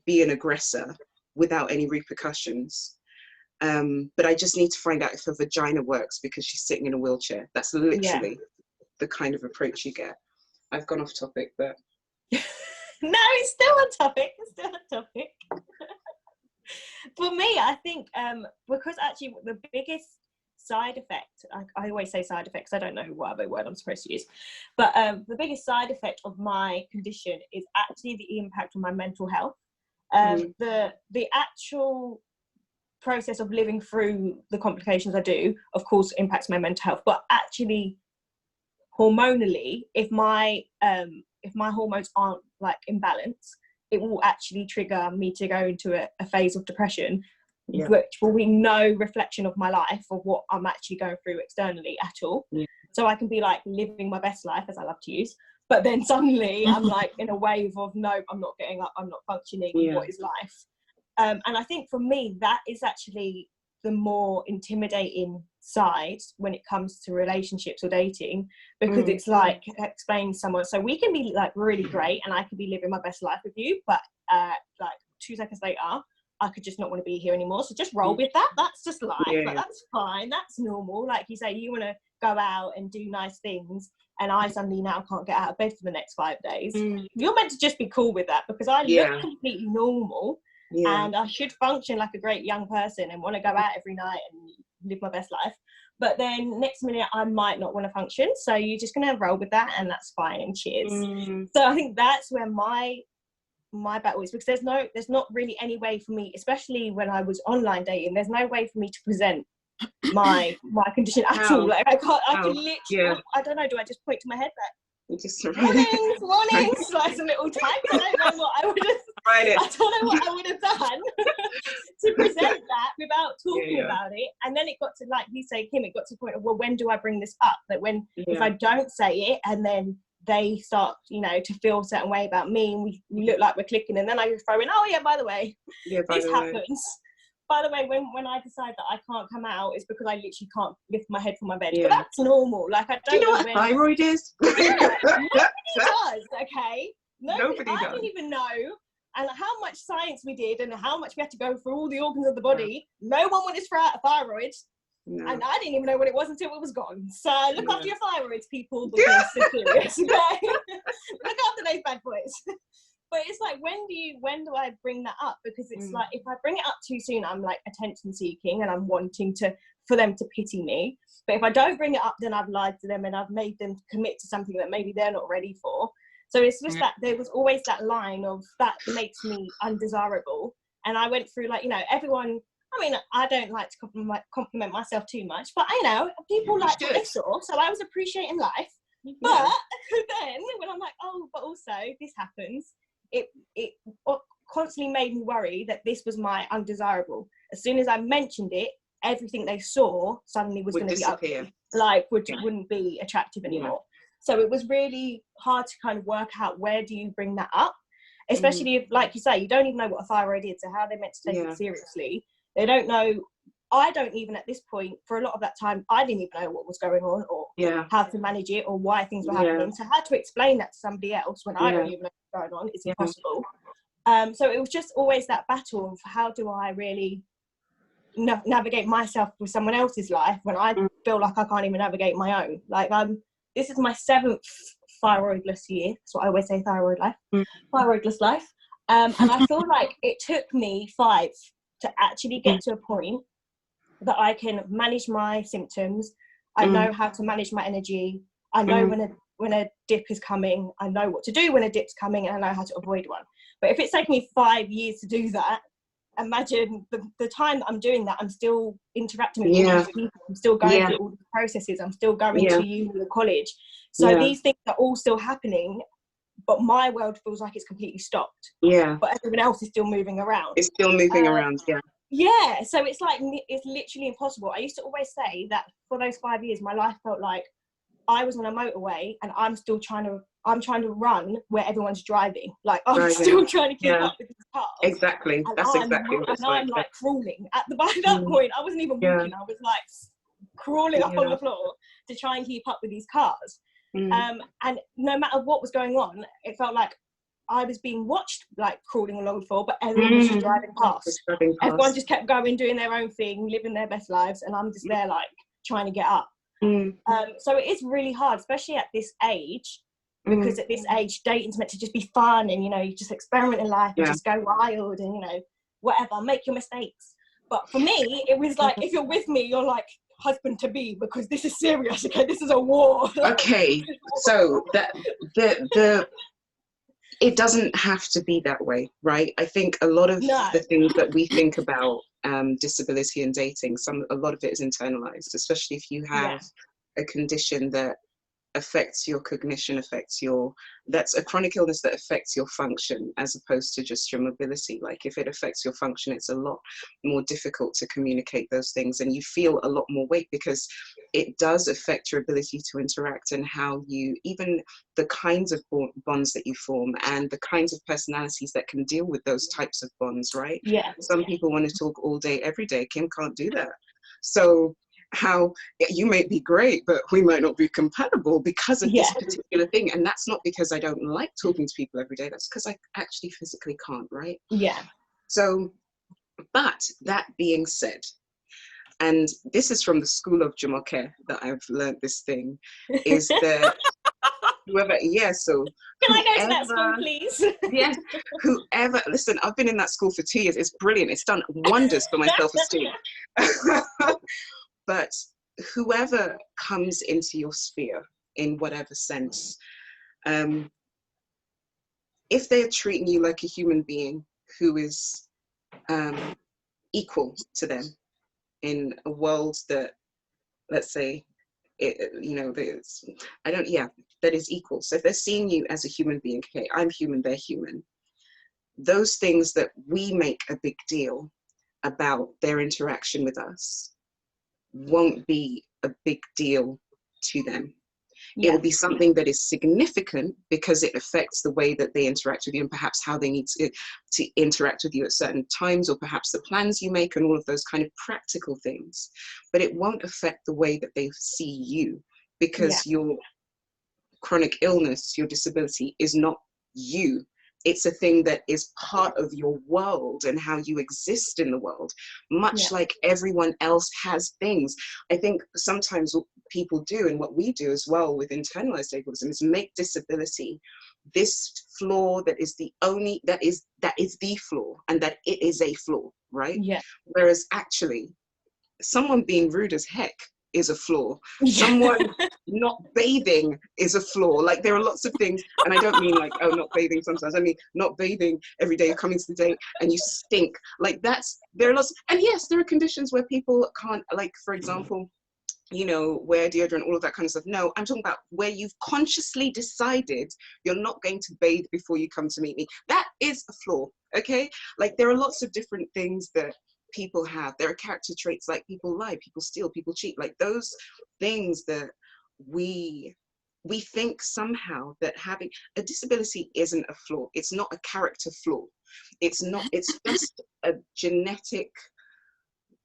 be an aggressor without any repercussions. But I just need to find out if her vagina works because she's sitting in a wheelchair. That's literally the kind of approach you get. I've gone off topic, but... No, it's still on topic. It's still on topic. For me, I think because actually the biggest side effect, I always say side effects, I don't know what other word I'm supposed to use, but the biggest side effect of my condition is actually the impact on my mental health. The actual process of living through the complications I do, of course, impacts my mental health, but actually hormonally, if my hormones aren't like in balance, it will actually trigger me to go into a phase of depression, which will be no reflection of my life or what I'm actually going through externally at all. So I can be like living my best life, as I love to use, but then suddenly I'm like in a wave of no, I'm not getting up, I'm not functioning, what is life? And I think for me, that is actually the more intimidating side when it comes to relationships or dating, because it's like explaining to someone, so we can be like really great and I could be living my best life with you, but like 2 seconds later I could just not want to be here anymore, so just roll with that. That's just life. Like, that's fine, that's normal. Like you say, you want to go out and do nice things, and I suddenly now can't get out of bed for the next 5 days. You're meant to just be cool with that, because I look completely normal, and I should function like a great young person and want to go out every night and live my best life. But then next minute I might not want to function, so you're just going to roll with that, and that's fine, and cheers. So I think that's where my battle is, because there's not really any way for me, especially when I was online dating, there's no way for me to present my condition at all. Like I can literally, I don't know, do I just point to my head like, mornings, like some little tags? I don't know what I would have I don't know what I would have done to present that without talking about it. And then it got to, like you say, Kim, it got to the point of, well, when do I bring this up? That when if I don't say it, and then they start, you know, to feel a certain way about me, and we look like we're clicking, and then I just throw in, oh yeah, by the way, this happens. By the way, when I decide that I can't come out, it's because I literally can't lift my head from my bed. But that's normal. Like, I don't Do you know what a thyroid is? Nobody does, okay? Nobody does. I didn't even know. And how much science we did, and how much we had to go through all the organs of the body. No one wanted to throw out a thyroid. No. And I didn't even know what it was until it was gone. So look after your thyroids, people, because it's serious, okay? Look after those bad boys. But it's like, when do I bring that up? Because it's like, if I bring it up too soon, I'm like attention seeking, and I'm wanting for them to pity me. But if I don't bring it up, then I've lied to them, and I've made them commit to something that maybe they're not ready for. So it's just that there was always that line of that makes me undesirable. And I went through, like, you know, everyone, I mean, I don't like to compliment myself too much, but I know people like what they saw, so I was appreciating life. But then when I'm like, oh, but also this happens, it constantly made me worry that this was my undesirable. As soon as I mentioned it, everything they saw suddenly was going to be ugly, like wouldn't be attractive anymore. So it was really hard to kind of work out, where do you bring that up, especially if, like you say, you don't even know what a thyroid is, so how are they meant to take it seriously? They don't know. I don't even, at this point, for a lot of that time, I didn't even know what was going on, or how to manage it, or why things were happening. So how to explain that to somebody else when I don't even know what's going on is impossible. So it was just always that battle of, how do I really navigate myself with someone else's life when I feel like I can't even navigate my own. Like, this is my 7th thyroidless year. That's what I always say, thyroidless life. And I feel like it took me 5 to actually get to a point that I can manage my symptoms. I know how to manage my energy. I know when a dip is coming. I know what to do when a dip's coming, and I know how to avoid one. But if it's taken me 5 years to do that, imagine the time that I'm doing that, I'm still interacting with all these people. I'm still going through all the processes. I'm still going to uni or college. So these things are all still happening, but my world feels like it's completely stopped. But everyone else is still moving around. It's still moving around, Yeah, so it's like, it's literally impossible. I used to always say that for those 5 years, my life felt like I was on a motorway, and I'm trying to run where everyone's driving. Like, I'm still trying to keep up with these cars. Exactly. That's exactly what it's like. And I'm like crawling. By that point, I wasn't even walking. I was like crawling up on the floor to try and keep up with these cars. And no matter what was going on, it felt like I was being watched, like crawling along the floor, but everyone was just driving past. Everyone just kept going, doing their own thing, living their best lives, and I'm just there like trying to get up. So it is really hard, especially at this age, because at this age, dating's meant to just be fun, and, you know, you just experiment in life and just go wild, and, you know, whatever, make your mistakes. But for me, it was like, if you're with me, you're like husband to be, because this is serious. Okay, this is a war. Okay, so the it doesn't have to be that way, right? I think a lot of the things that we think about disability and dating, a lot of it is internalized, especially if you have a condition that affects your cognition, that's a chronic illness that affects your function as opposed to just your mobility. Like if it affects your function, it's a lot more difficult to communicate those things, and you feel a lot more weight because it does affect your ability to interact and how you, even the kinds of bonds that you form and the kinds of personalities that can deal with those types of bonds, right? Yeah. Some people want to talk all day, every day. Kim can't do that. So how you may be great, but we might not be compatible because of this particular thing. And that's not because I don't like talking to people every day. That's because I actually physically can't, right? Yeah. So, but that being said, and this is from the school of Jumoke that I've learned this thing, is that whoever, so can I go to that school, please? Yes, whoever, listen, I've been in that school for 2 years. It's brilliant. It's done wonders for my self-esteem. But whoever comes into your sphere in whatever sense, if they're treating you like a human being who is equal to them in a world that, let's say, that is equal. So if they're seeing you as a human being, okay, I'm human, they're human. Those things that we make a big deal about their interaction with us won't be a big deal to them. It will be something that is significant because it affects the way that they interact with you and perhaps how they need to interact with you at certain times, or perhaps the plans you make and all of those kind of practical things. But it won't affect the way that they see you, because your chronic illness, your disability is not you. It's a thing that is part of your world and how you exist in the world, much like everyone else has things. I think sometimes what people do, and what we do as well with internalized ableism, is make disability this flaw that is the only, that is the flaw, and that it is a flaw, right? Yeah. Whereas actually, someone being rude as heck is a flaw. Someone not bathing is a flaw. Like, there are lots of things, and I don't mean like, oh, not bathing sometimes. I mean not bathing every day, coming to the date and you stink. Like, there are lots, and yes, there are conditions where people can't, like, for example, wear deodorant, all of that kind of stuff. No, I'm talking about where you've consciously decided you're not going to bathe before you come to meet me. That is a flaw, okay? Like, there are lots of different things that people have. There are character traits, like people lie, people steal, people cheat, like those things that we think somehow that having a disability isn't a flaw. It's not a character flaw. It's just a genetic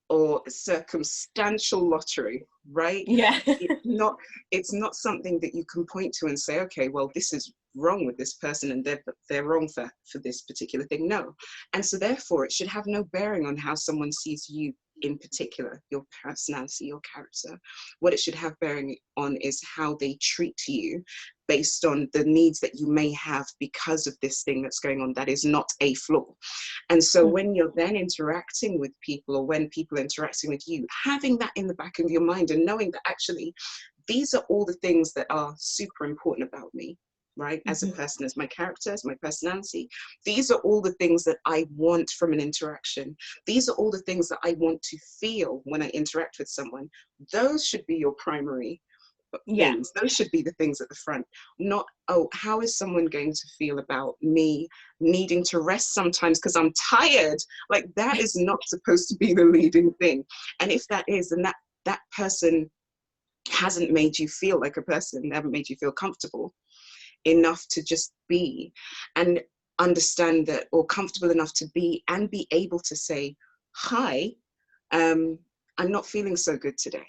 or circumstantial lottery, right? Yeah. It's not something that you can point to and say, okay, well, this is wrong with this person and they're wrong for this particular thing. No. And so therefore it should have no bearing on how someone sees you in particular, your personality, your character. What it should have bearing on is how they treat you based on the needs that you may have because of this thing that's going on that is not a flaw. And so when you're then interacting with people, or when people are interacting with you, having that in the back of your mind and knowing that actually these are all the things that are super important about me, right? As a person, as my character, as my personality. These are all the things that I want from an interaction. These are all the things that I want to feel when I interact with someone. Those should be your primary things. Those should be the things at the front, not, oh, how is someone going to feel about me needing to rest sometimes because I'm tired? Like, that is not supposed to be the leading thing. And if that is, then that person hasn't made you feel like a person, they haven't made you feel comfortable enough to just be and understand that, or comfortable enough to be and be able to say, hi, I'm not feeling so good today.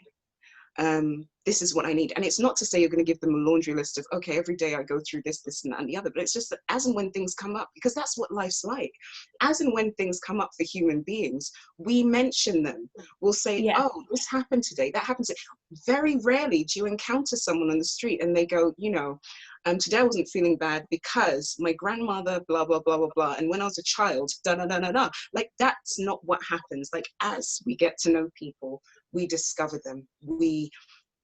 This is what I need. And it's not to say you're going to give them a laundry list of, okay, every day I go through this, and that, and the other, but it's just that as and when things come up, because that's what life's like. As and when things come up for human beings, we mention them. We'll say, oh, this happened today, that happened today. Very rarely do you encounter someone on the street and they go, today I wasn't feeling bad because my grandmother, blah, blah, blah, blah, blah. And when I was a child, da, da, da, da, da. Like, that's not what happens. Like, as we get to know people, we discover them, we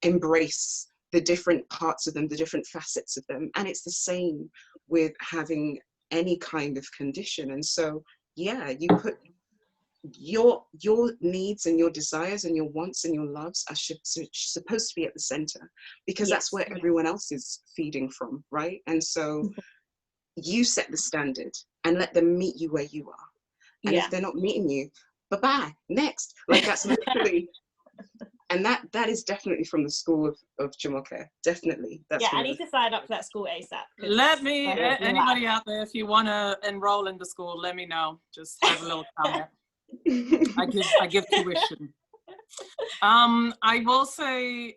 embrace the different parts of them, the different facets of them. And it's the same with having any kind of condition. And so, yeah, you put your needs and your desires and your wants and your loves are supposed to be at the center, because that's where everyone else is feeding from, right? And so you set the standard and let them meet you where you are. And if they're not meeting you, bye-bye, next. Like, that's literally, and that is definitely from the school of Jumoke. Definitely. That's I need to sign up for that school ASAP. Let me, anybody out there, if you want to enroll in the school, let me know. Just have a little comment. I give tuition. I will say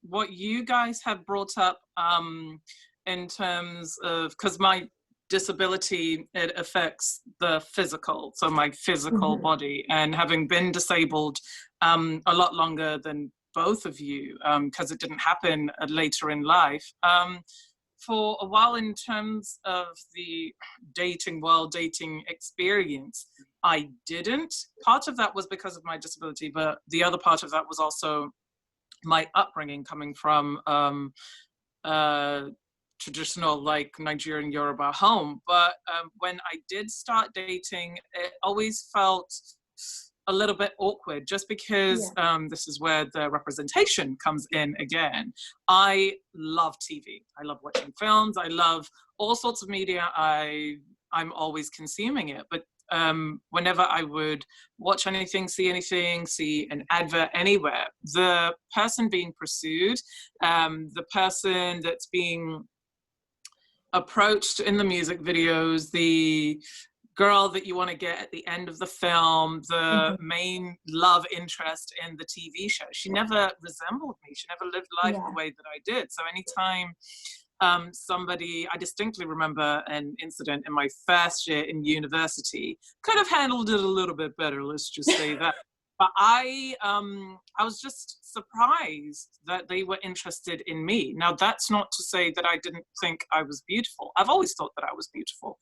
what you guys have brought up in terms of, because my disability, it affects the physical, so my physical body, and having been disabled a lot longer than both of you, because it didn't happen later in life. For a while, in terms of the dating world, dating experience, I didn't. Part of that was because of my disability, but the other part of that was also my upbringing, coming from traditional, like, Nigerian Yoruba home. But when I did start dating, it always felt a little bit awkward, just because this is where the representation comes in again. I love TV. I love watching films. I love all sorts of media. I'm always consuming it. But whenever I would watch anything, see an advert anywhere, the person being pursued, the person that's being approached in the music videos, the girl that you want to get at the end of the film, the main love interest in the TV show, she never resembled me. She never lived life the way that I did. So anytime somebody, I distinctly remember an incident in my first year in university, could have handled it a little bit better, let's just say that. But I was just surprised that they were interested in me. Now, that's not to say that I didn't think I was beautiful. I've always thought that I was beautiful.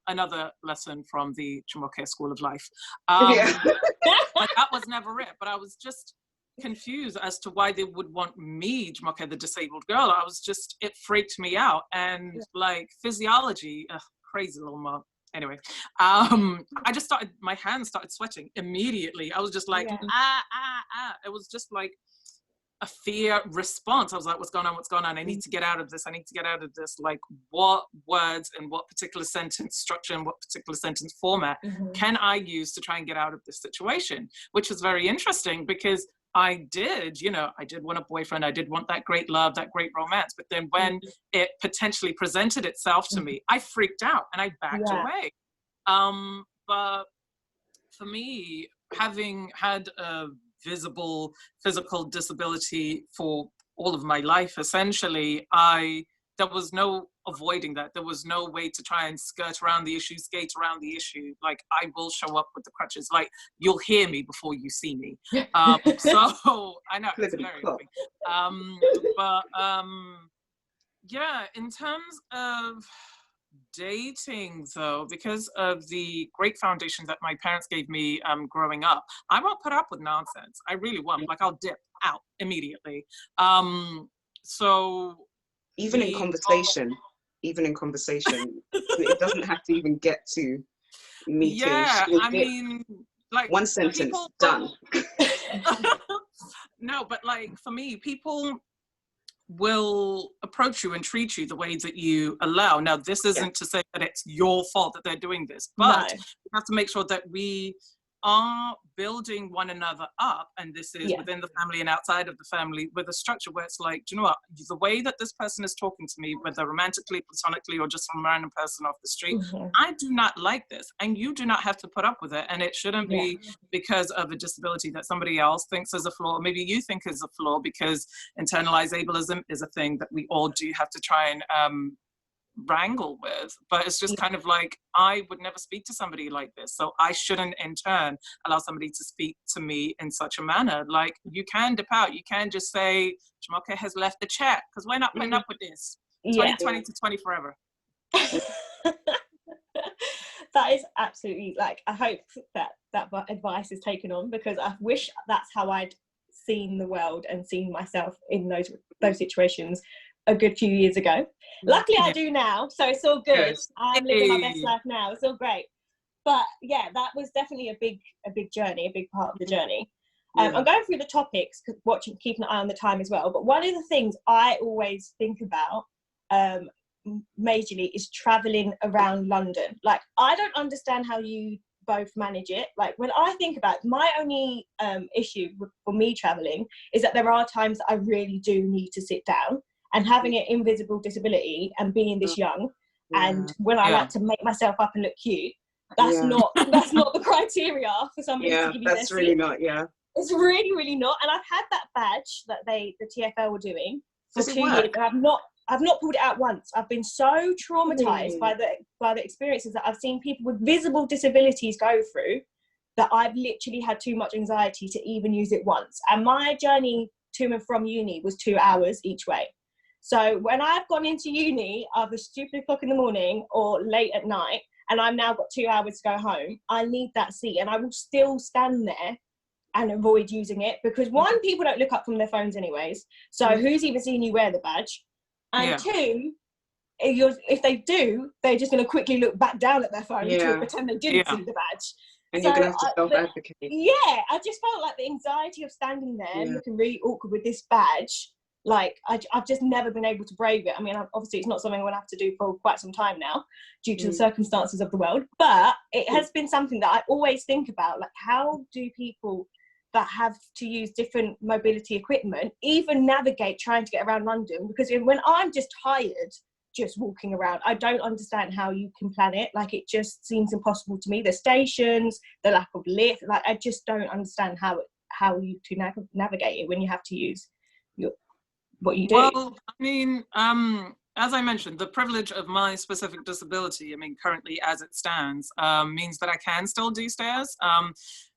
Another lesson from the Jumoke School of Life. But that was never it. But I was just confused as to why they would want me, Jumoke, the disabled girl. I was just, it freaked me out. And like physiology, crazy little mom. Anyway, I just started, my hands started sweating immediately. I was just like, It was just like a fear response. I was like, what's going on? What's going on? I need to get out of this. I need to get out of this. Like, what words and what particular sentence structure and what particular sentence format can I use to try and get out of this situation? Which was very interesting, because I did want a boyfriend. I did want that great love, that great romance. But then when it potentially presented itself to me, I freaked out and I backed away. But for me, having had a visible physical disability for all of my life, essentially, there was no avoiding that. There was no way to try and skirt around the issue, skate around the issue. Like, I will show up with the crutches. Like, you'll hear me before you see me. So I know it's very yeah, in terms of dating, though, because of the great foundation that my parents gave me growing up, I won't put up with nonsense. I really won't. Like, I'll dip out immediately. So even in conversation, it doesn't have to even get to meeting. Yeah, I mean, like, one sentence, done. No, but like, for me, people will approach you and treat you the way that you allow. Now, this isn't to say that it's your fault that they're doing this, but we have to make sure that we are building one another up, and this is within the family and outside of the family, with a structure where it's like, do you know what, the way that this person is talking to me, whether romantically, platonically, or just some random person off the street, I do not like this, and you do not have to put up with it. And it shouldn't be because of a disability that somebody else thinks is a flaw, or maybe you think is a flaw, because internalized ableism is a thing that we all do have to try and wrangle with. But it's just kind of like, I would never speak to somebody like this, so I shouldn't in turn allow somebody to speak to me in such a manner. Like, you can dip out, you can just say Jumoke has left the chat, because we're not putting up with this. 2020 to 20 forever. That is absolutely, like, I hope that advice is taken on, because I wish that's how I'd seen the world and seen myself in those situations a good few years ago. Luckily I do now, so it's all good. I'm living my best life now, it's all great. But yeah, that was definitely a big journey, a big part of the journey. I'm going through the topics, keeping an eye on the time as well. But one of the things I always think about majorly is traveling around London. Like, I don't understand how you both manage it. Like, when I think about it, my only issue for me traveling is that there are times that I really do need to sit down, and having an invisible disability and being this young, and when I like to make myself up and look cute, that's not the criteria for somebody to give you their that's really seat. not. It's really, really not. And I've had that badge that the TFL were doing for Does it 2 work? years, and I've not pulled it out once. I've been so traumatized by the experiences that I've seen people with visible disabilities go through, that I've literally had too much anxiety to even use it once. And my journey to and from uni was 2 hours each way. So when I've gone into uni either stupid o'clock in the morning or late at night, and I've now got 2 hours to go home, I need that seat, and I will still stand there and avoid using it, because one, people don't look up from their phones anyways, so who's even seen you wear the badge? And two, if they do, they're just going to quickly look back down at their phone to pretend they didn't see the badge. And you're going to have to self-advocate. I just felt like the anxiety of standing there looking really awkward with this badge, like I've just never been able to brave it. I mean, obviously it's not something I'm going to have to do for quite some time now due to the circumstances of the world, but it has been something that I always think about, like, how do people that have to use different mobility equipment even navigate trying to get around London? Because when I'm just tired just walking around, I don't understand how you can plan it. Like, it just seems impossible to me. The stations, the lack of lift, like, I just don't understand how you to navigate it when you have to use what you do. Well, I mean, as I mentioned, the privilege of my specific disability, I mean, currently as it stands, means that I can still do stairs.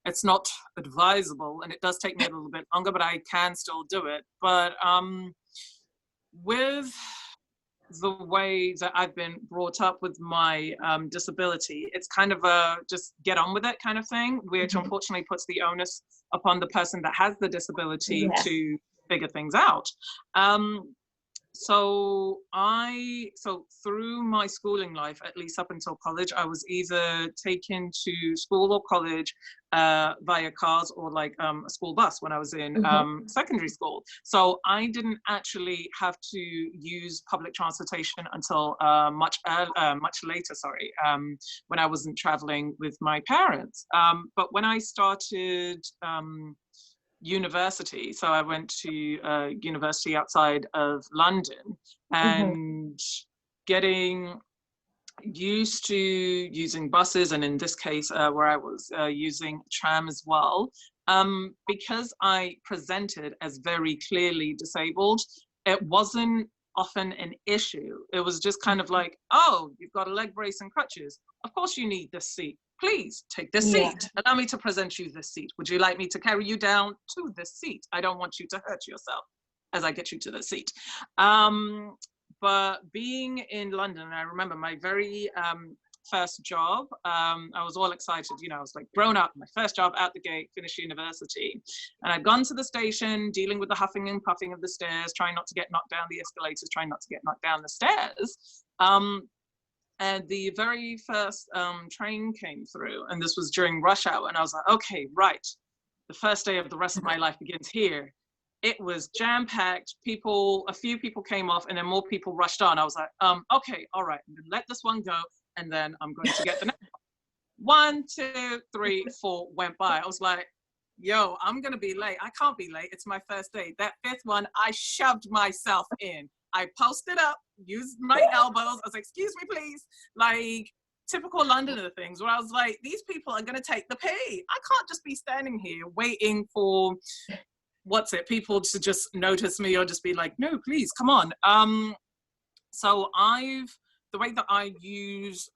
It's not advisable, and it does take me a little bit longer, but I can still do it. But with the way that I've been brought up with my disability, it's kind of a just get on with it kind of thing, which unfortunately puts the onus upon the person that has the disability to figure things out. So through my schooling life, at least up until college, I was either taken to school or college via cars or like a school bus when I was in secondary school. So I didn't actually have to use public transportation until much later, when I wasn't traveling with my parents. But when I started university, so I went to university outside of London, and getting used to using buses, and in this case where I was using tram as well, because I presented as very clearly disabled, it wasn't often an issue. It was just kind of like, oh, you've got a leg brace and crutches, of course you need this seat. Please take this seat. Allow me to present you this seat. Would you like me to carry you down to this seat? I don't want you to hurt yourself as I get you to the seat. But being in London, I remember my very first job, I was all excited, you know, I was like grown up, my first job out the gate, finished university. And I'd gone to the station, dealing with the huffing and puffing of the stairs, trying not to get knocked down the escalators, trying not to get knocked down the stairs. And the very first train came through, and this was during rush hour, and I was like, okay, right, the first day of the rest of my life begins here. It was jam-packed, a few people came off, and then more people rushed on. I was like, okay, all right, I'm gonna let this one go, and then I'm going to get the next one. 1, 2, 3, 4 went by. I was like, yo, I'm gonna be late. I can't be late, it's my first day. That fifth one, I shoved myself in. I posted up, used my elbows. I was like, excuse me, please. Like, typical Londoner things where I was like, these people are going to take the pee. I can't just be standing here waiting for, people to just notice me or just be like, no, please, come on. So the way that I use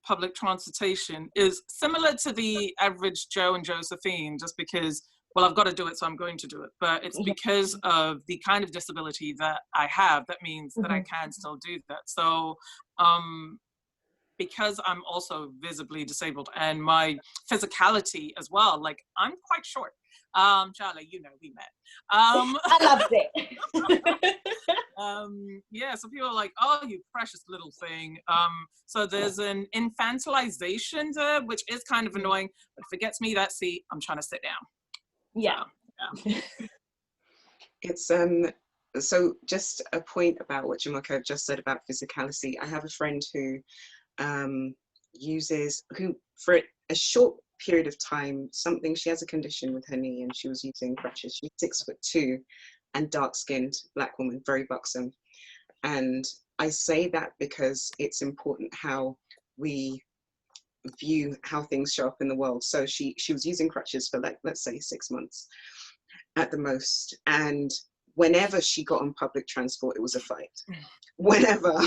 public transportation is similar to the average Joe and Josephine, just because, well, I've got to do it, so I'm going to do it. But it's because of the kind of disability that I have that means that I can still do that. So because I'm also visibly disabled and my physicality as well, like I'm quite short. Charlie, you know, we met. I loved it. Yeah, so people are like, oh, you precious little thing. So there's an infantilization there, which is kind of annoying, but if it gets me that seat, I'm trying to sit down. Yeah. So, yeah. It's so just a point about what Jumoke just said about physicality. I have a friend who who for a short period of time, she has a condition with her knee and she was using crutches. She's 6'2" and dark-skinned Black woman, very buxom. And I say that because it's important how we view how things show up in the world. So she was using crutches for, like, let's say 6 months at the most. And whenever she got on public transport, it was a fight. Whenever,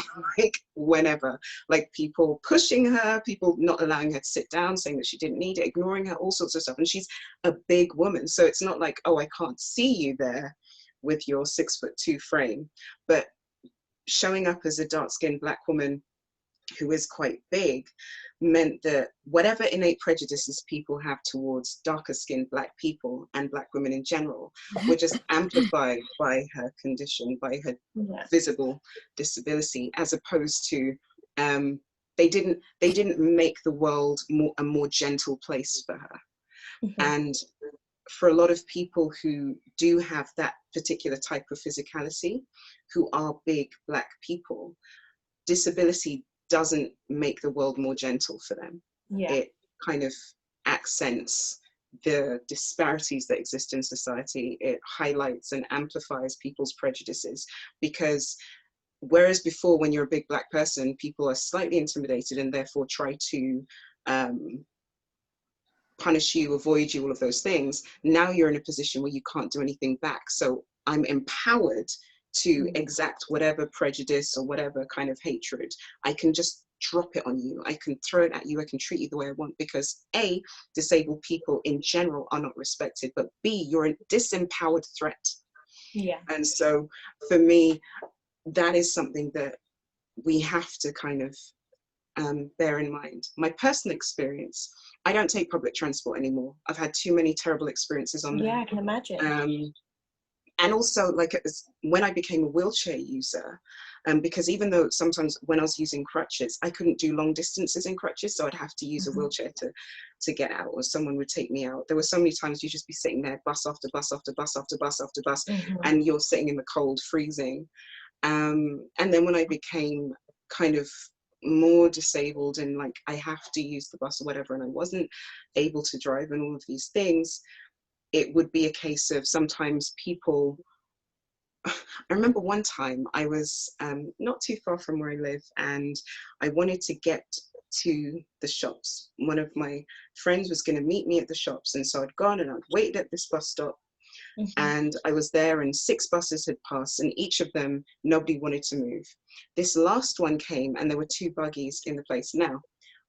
like people pushing her, people not allowing her to sit down, saying that she didn't need it, ignoring her, all sorts of stuff. And she's a big woman. So it's not like, oh, I can't see you there with your 6'2" frame. But showing up as a dark-skinned Black woman who is quite big meant that whatever innate prejudices people have towards darker skinned Black people and Black women in general were just amplified by her condition, by her visible disability, as opposed to they didn't make the world a more gentle place for her. And for a lot of people who do have that particular type of physicality, who are big Black people, disability doesn't make the world more gentle for them. It kind of accents the disparities that exist in society. It highlights and amplifies people's prejudices, because whereas before, when you're a big Black person, people are slightly intimidated and therefore try to punish you, avoid you, all of those things. Now you're in a position where you can't do anything back. So I'm empowered to exact whatever prejudice or whatever kind of hatred. I can just drop it on you. I can throw it at you. I can treat you the way I want, because A, disabled people in general are not respected, but B, you're a disempowered threat. Yeah. And so for me, that is something that we have to kind of bear in mind. My personal experience, I don't take public transport anymore. I've had too many terrible experiences on there. Yeah, I can imagine. And also, like, when I became a wheelchair user, because even though sometimes when I was using crutches, I couldn't do long distances in crutches, so I'd have to use a wheelchair to get out, or someone would take me out. There were so many times you'd just be sitting there, bus after bus after bus after bus after bus, and you're sitting in the cold, freezing. And then when I became kind of more disabled and like I have to use the bus or whatever, and I wasn't able to drive and all of these things, it would be a case of sometimes people, I remember one time I was not too far from where I live and I wanted to get to the shops. One of my friends was going to meet me at the shops, and so I'd gone and I'd waited at this bus stop, and I was there and 6 buses had passed, and each of them, nobody wanted to move. This last one came and there were 2 buggies in the place. Now,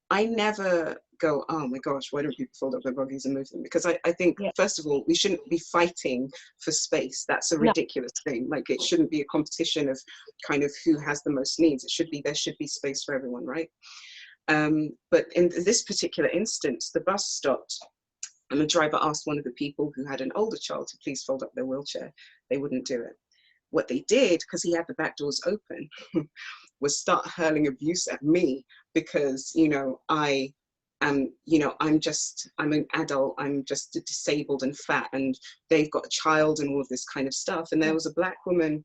I never go, oh my gosh, why don't people fold up their buggies and move them? Because I think, first of all, we shouldn't be fighting for space. That's a ridiculous thing. Like, it shouldn't be a competition of kind of who has the most needs. It should be, there should be space for everyone, right? But in this particular instance, the bus stopped and the driver asked one of the people who had an older child to please fold up their wheelchair. They wouldn't do it. What they did, because he had the back doors open, was start hurling abuse at me because, you know, I'm an adult, I'm just disabled and fat, and they've got a child and all of this kind of stuff. And there was a Black woman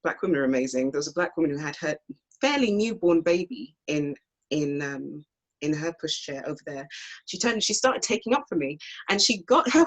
are amazing. There was a Black woman who had her fairly newborn baby in her pushchair over there. She turned and she started taking up for me, and she got her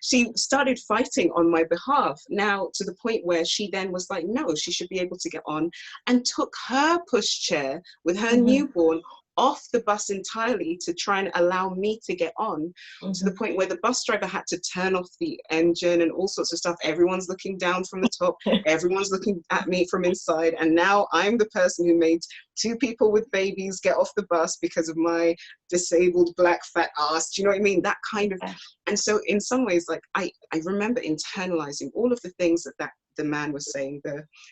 she started fighting on my behalf, now to the point where she then was like, no, she should be able to get on, and took her pushchair with her newborn off the bus entirely to try and allow me to get on, to the point where the bus driver had to turn off the engine and all sorts of stuff. Everyone's looking down from the top, everyone's looking at me from inside, and now I'm the person who made 2 people with babies get off the bus because of my disabled Black fat ass. Do you know what I mean? That kind of, and so in some ways, like I remember internalizing all of the things that the man was saying,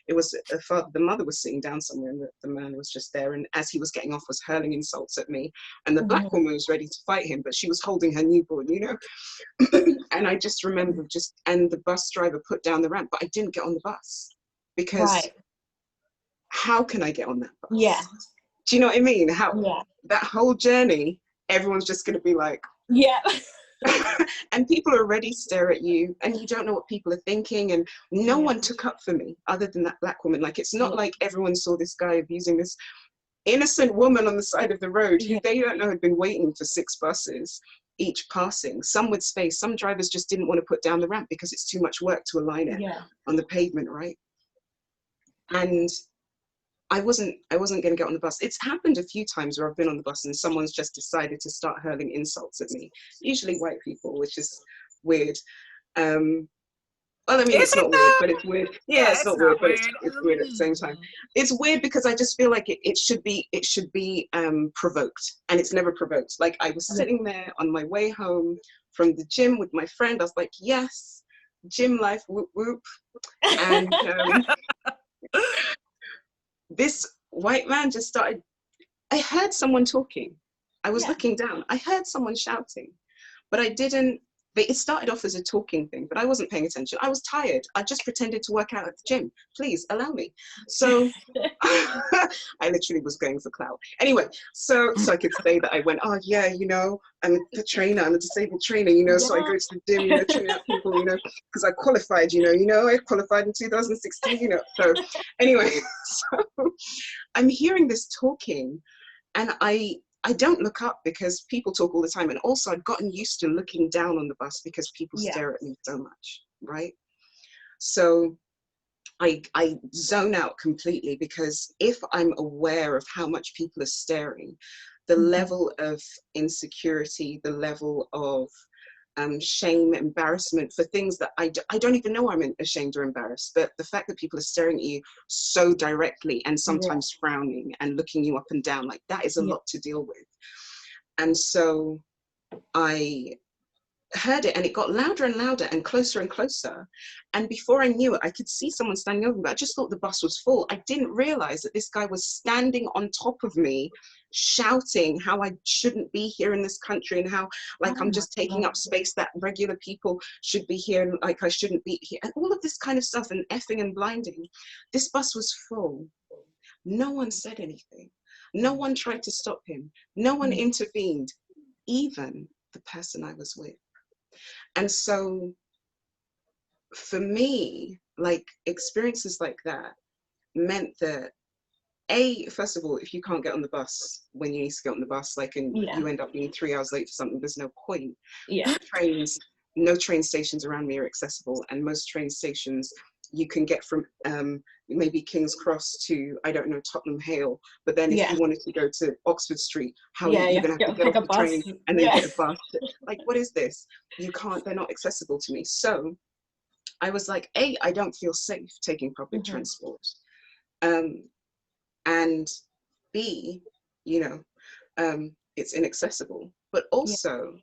it was a father, the mother was sitting down somewhere, and the man was just there, and as he was getting off was hurling insults at me, and the black woman was ready to fight him, but she was holding her newborn, you know. And I just remember and the bus driver put down the ramp, but I didn't get on the bus because how can I get on that bus? Yeah. Do you know what I mean? That whole journey, everyone's just going to be like, yeah. And people already stare at you, and you don't know what people are thinking, and no one took up for me other than that black woman. Like, it's not like everyone saw this guy abusing this innocent woman on the side of the road who they don't know had been waiting for 6 buses each passing, some with space. Some drivers just didn't want to put down the ramp because it's too much work to align it on the pavement, right? And I wasn't going to get on the bus. It's happened a few times where I've been on the bus and someone's just decided to start hurling insults at me, usually white people, which is weird. Well, I mean, it's not weird, but it's weird. Yeah, it's not weird, but it's weird at the same time. It's weird because I just feel like it should be provoked, and it's never provoked. Like, I was sitting there on my way home from the gym with my friend. I was like, yes, gym life, whoop whoop. And this white man just started, I heard someone talking. I was looking down. I heard someone shouting, but it started off as a talking thing, but I wasn't paying attention. I was tired. I just pretended to work out at the gym. Please allow me. So I literally was going for clout. Anyway, so I could say that I went, oh yeah, you know, I'm a trainer, I'm a disabled trainer, you know, so I go to the gym, you know, train out people, you know, because I qualified, you know, I qualified in 2016, you know. So anyway, so I'm hearing this talking, and I don't look up because people talk all the time. And also I'd gotten used to looking down on the bus because people stare at me so much, right? So I zone out completely, because if I'm aware of how much people are staring, the level of insecurity, the level of shame, embarrassment for things that I don't even know I'm ashamed or embarrassed, but the fact that people are staring at you so directly and sometimes frowning and looking you up and down, like, that is a lot to deal with. And so I heard it, and it got louder and louder and closer, and before I knew it, I could see someone standing over me. I just thought the bus was full. I didn't realize that this guy was standing on top of me, shouting how I shouldn't be here in this country, and how, like, I'm just taking up space that regular people should be here, and like I shouldn't be here, and all of this kind of stuff, and effing and blinding. This bus was full. No one said anything. No one tried to stop him. No one intervened, even the person I was with. And so for me, like, experiences like that meant that, first of all, if you can't get on the bus when you need to get on the bus, like, and you end up being 3 hours late for something, there's no point. No train stations around me are accessible, and most train stations you can get from maybe King's Cross to, I don't know, Tottenham Hale, but then if you wanted to go to Oxford Street, how you're gonna have to get off the train and then get a bus. Like, what is this? You can't, they're not accessible to me. So I was like, I don't feel safe taking public transport, and B, you know, it's inaccessible, but also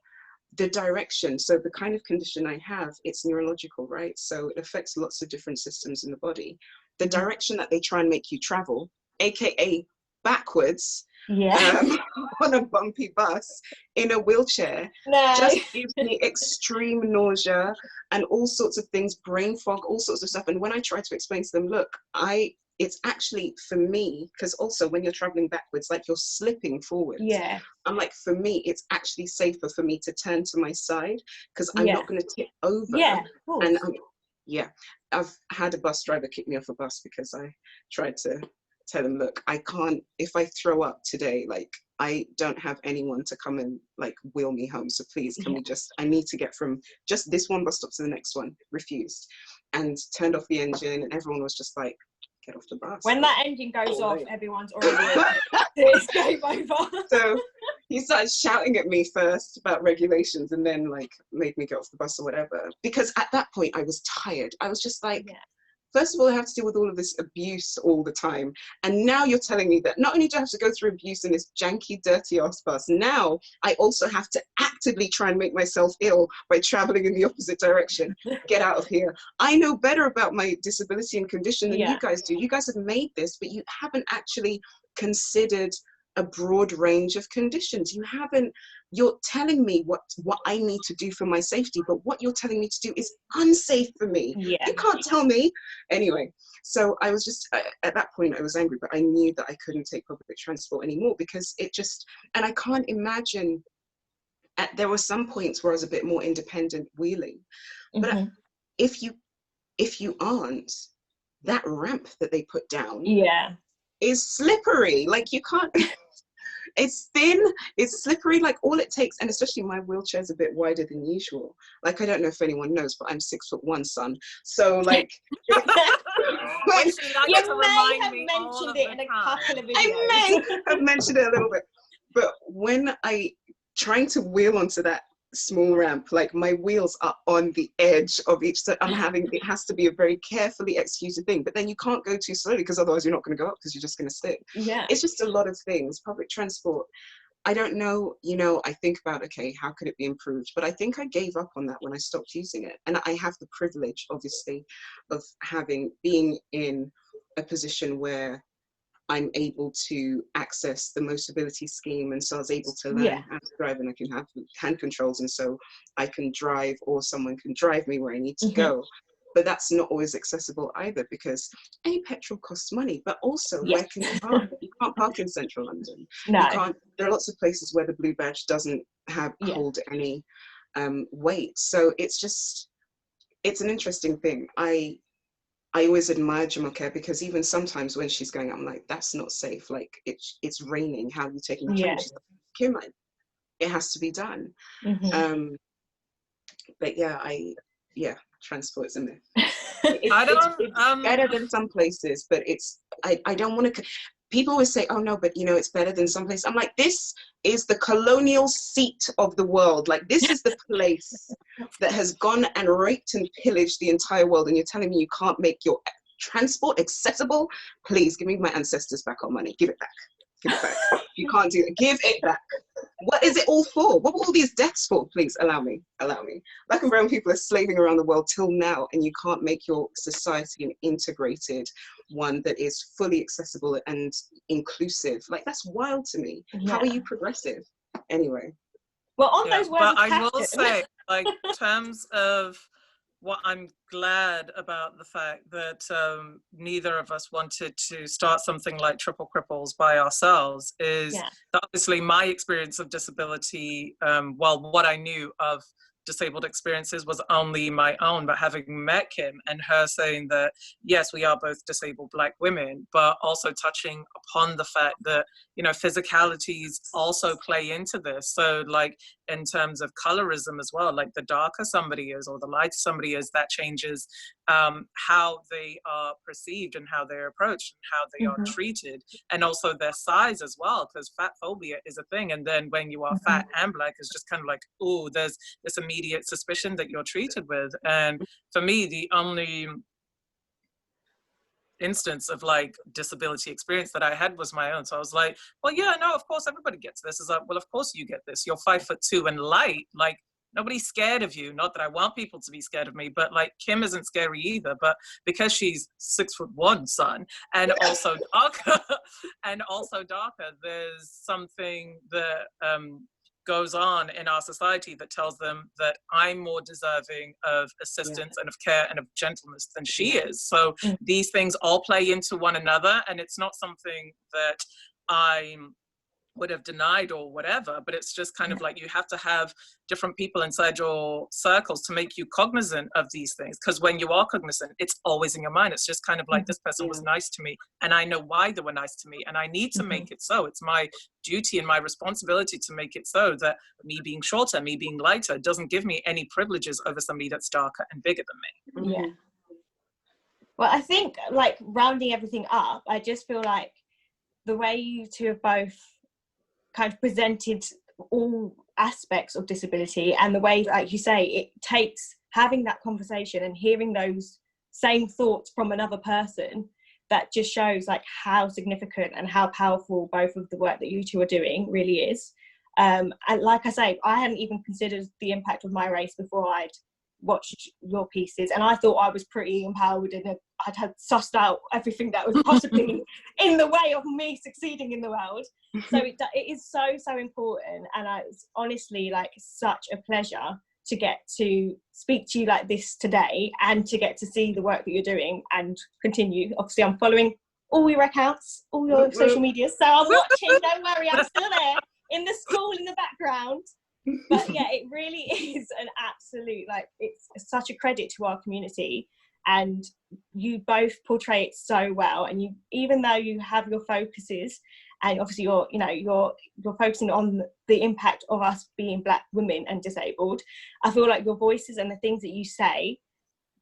the direction. So the kind of condition I have, it's neurological, right? So it affects lots of different systems in the body. The direction that they try and make you travel, AKA backwards, on a bumpy bus in a wheelchair, just gives me extreme nausea and all sorts of things, brain fog, all sorts of stuff. And when I try to explain to them, look, it's actually, for me, because also when you're traveling backwards, like, you're slipping forwards. I'm like, for me, it's actually safer for me to turn to my side, because I'm not going to tip over. And I've had a bus driver kick me off a bus because I tried to tell him, look, I can't, if I throw up today, like, I don't have anyone to come and, like, wheel me home. So please, can we I need to get from just this one bus stop to the next one. Refused. And turned off the engine, and everyone was just like, get off the bus. When that engine goes off, everyone's already it's game over. So he started shouting at me first about regulations, and then, like, made me get off the bus or whatever. Because at that point I was tired. I was just like, first of all, I have to deal with all of this abuse all the time. And now you're telling me that not only do I have to go through abuse in this janky, dirty ass bus, now I also have to actively try and make myself ill by traveling in the opposite direction. Get out of here. I know better about my disability and condition than you guys do. You guys have made this, but you haven't actually considered a broad range of conditions. You're telling me what I need to do for my safety, but what you're telling me to do is unsafe for me. You can't tell me. Anyway, so I was just, at that point I was angry, but I knew that I couldn't take public transport anymore, because it just, and I can't imagine, there were some points where I was a bit more independent wheeling, but if you aren't, that ramp that they put down is slippery. Like, you can't, it's thin, it's slippery, like all it takes, and especially my wheelchair's a bit wider than usual. Like, I don't know if anyone knows, but I'm 6'1", son. So like, you may have mentioned it in a couple of videos. I may have mentioned it a little bit, but when trying to wheel onto that small ramp, like my wheels are on the edge of each, so it has to be a very carefully executed thing, but then you can't go too slowly, because otherwise you're not going to go up, because you're just going to slip. It's just a lot of things. Public transport, I don't know, I think about, okay, how could it be improved? But I think I gave up on that when I stopped using it. And I have the privilege, obviously, of being in a position where I'm able to access the Motability scheme, and so I was able to learn how to drive, and I can have hand controls, and so I can drive, or someone can drive me where I need to go. But that's not always accessible either, because petrol costs money, but also where can you park? You can't park in central London. You can't. There are lots of places where the blue badge doesn't hold any weight. So it's an interesting thing. I always admire Jumoke, because even sometimes when she's going, I'm like, that's not safe. Like, it's raining. How are you taking the train? She's like, Kim, it has to be done. But transport is a myth. It's better than some places, but I don't want to. People always say, oh no, but it's better than some places. I'm like, this is the colonial seat of the world. Like, this is the place that has gone and raped and pillaged the entire world, and you're telling me you can't make your transport accessible? Please give me my ancestors back our money. Give it back. Give it back. You can't do it. Give it back. What is it all for? What were all these deaths for? Please allow me. Black and brown people are slaving around the world till now, and you can't make your society an integrated one that is fully accessible and inclusive. Like, that's wild to me. How are you progressive? Anyway. Well, on those words, but I will say, like, in terms of what I'm glad about the fact that neither of us wanted to start something like Triple Cripples by ourselves is that obviously my experience of disability, what I knew of disabled experiences was only my own, but having met Kim and her saying that, yes, we are both disabled Black women, but also touching upon the fact that, physicalities also play into this. So like, in terms of colorism as well, like the darker somebody is or the lighter somebody is, that changes how they are perceived and how they're approached and how they are treated, and also their size as well, because fat phobia is a thing. And then when you are fat and Black, it's just kind of like, oh, there's this immediate suspicion that you're treated with. And for me, the only instance of like disability experience that I had was my own. So I was like, well, yeah, no, of course everybody gets this. It's like, well, of course you get this. You're 5'2" and light. Like, nobody's scared of you. Not that I want people to be scared of me, but like, Kim isn't scary either. But because she's 6'1", son, and also darker, there's something that goes on in our society that tells them that I'm more deserving of assistance and of care and of gentleness than she is. So these things all play into one another, and it's not something that I would have denied or whatever, but it's just kind of like, you have to have different people inside your circles to make you cognizant of these things, because when you are cognizant, it's always in your mind. It's just kind of like, this person was nice to me, and I know why they were nice to me, and I need to make it so. It's my duty and my responsibility to make it so that me being shorter, me being lighter, doesn't give me any privileges over somebody that's darker and bigger than me. Well, I think, like, rounding everything up, I just feel like the way you two have both kind of presented all aspects of disability, and the way, like you say, it takes having that conversation and hearing those same thoughts from another person, that just shows like how significant and how powerful both of the work that you two are doing really is. And like I say, I hadn't even considered the impact of my race before I'd watched your pieces, and I thought I was pretty empowered and I'd had sussed out everything that was possibly in the way of me succeeding in the world. So it is so important, and it's honestly like such a pleasure to get to speak to you like this today, and to get to see the work that you're doing and continue. Obviously I'm following all your accounts, all your social media, so I'm watching, don't worry, I'm still there in the school in the background. But yeah, it really is an absolute, like, it's such a credit to our community, and you both portray it so well. And you, even though you have your focuses, and obviously you're focusing on the impact of us being Black women and disabled, I feel like your voices and the things that you say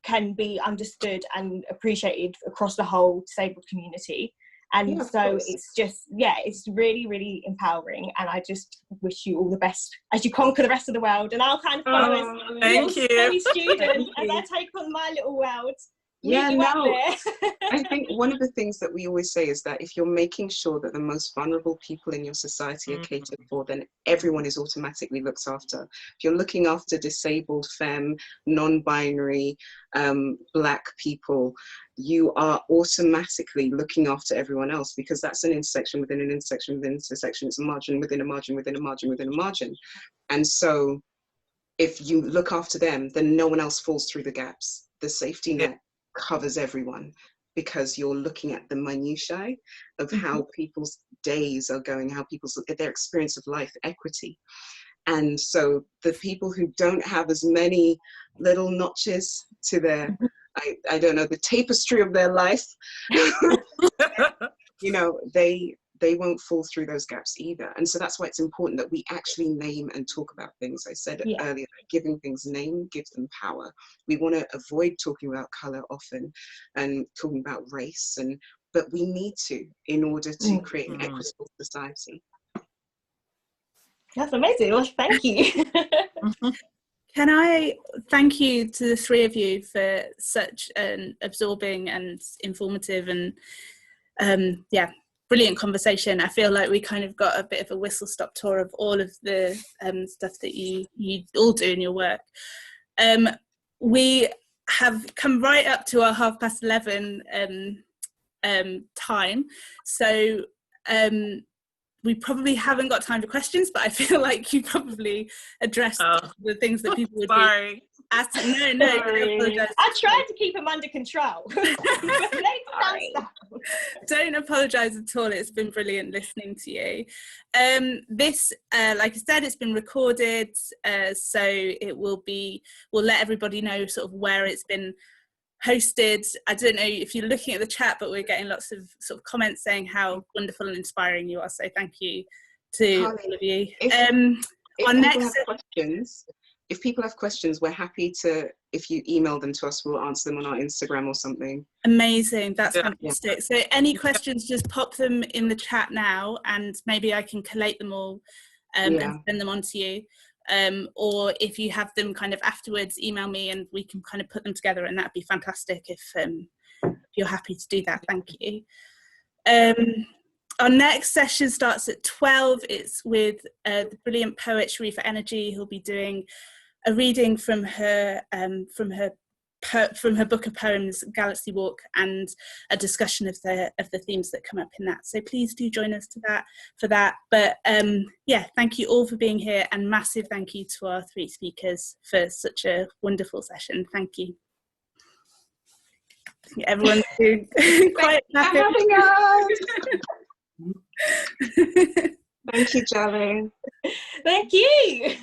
can be understood and appreciated across the whole disabled community. And so it's just, it's really, really empowering, and I just wish you all the best as you conquer the rest of the world. And I'll kind of follow as a little steady student as I take on my little world. I think one of the things that we always say is that if you're making sure that the most vulnerable people in your society are catered for, then everyone is automatically looked after. If you're looking after disabled, femme, non-binary, Black people, you are automatically looking after everyone else, because that's an intersection within an intersection within an intersection. It's a margin within a margin within a margin within a margin. And so if you look after them, then no one else falls through the gaps. The safety net covers everyone, because you're looking at the minutiae of how people's days are going, how their experience of life, equity. And so the people who don't have as many little notches to their, I don't know, the tapestry of their life, they won't fall through those gaps either. And so that's why it's important that we actually name and talk about things. I said earlier, giving things name gives them power. We want to avoid talking about colour often and talking about race, but we need to, in order to create an equitable society. That's amazing. Well, thank you. Can I thank you to the three of you for such an absorbing and informative and brilliant conversation. I feel like we kind of got a bit of a whistle-stop tour of all of the stuff that you all do in your work. We have come right up to our 11:30 time, so we probably haven't got time for questions, but I feel like you probably addressed the things that people would be asking. No, I tried to keep them under control. Don't apologise at all. It's been brilliant listening to you. This, like I said, it's been recorded, so we'll let everybody know sort of where it's been hosted. I don't know if you're looking at the chat, but we're getting lots of sort of comments saying how wonderful and inspiring you are. So thank you to all of you. If people have questions, we're happy to, if you email them to us, we'll answer them on our Instagram or something. Amazing, that's fantastic. So any questions, just pop them in the chat now, and maybe I can collate them all and send them on to you. Or if you have them kind of afterwards, email me and we can kind of put them together, and that'd be fantastic if you're happy to do that. Thank you. Our next session starts at 12. It's with the brilliant poet Sharifa Energy, who'll be doing a reading from her book of poems, Galaxy Walk, and a discussion of the themes that come up in that. So please do join us for that. But thank you all for being here, and massive thank you to our three speakers for such a wonderful session. Thank you. Everyone's doing quite happy. Thank you, Jalé. Thank you.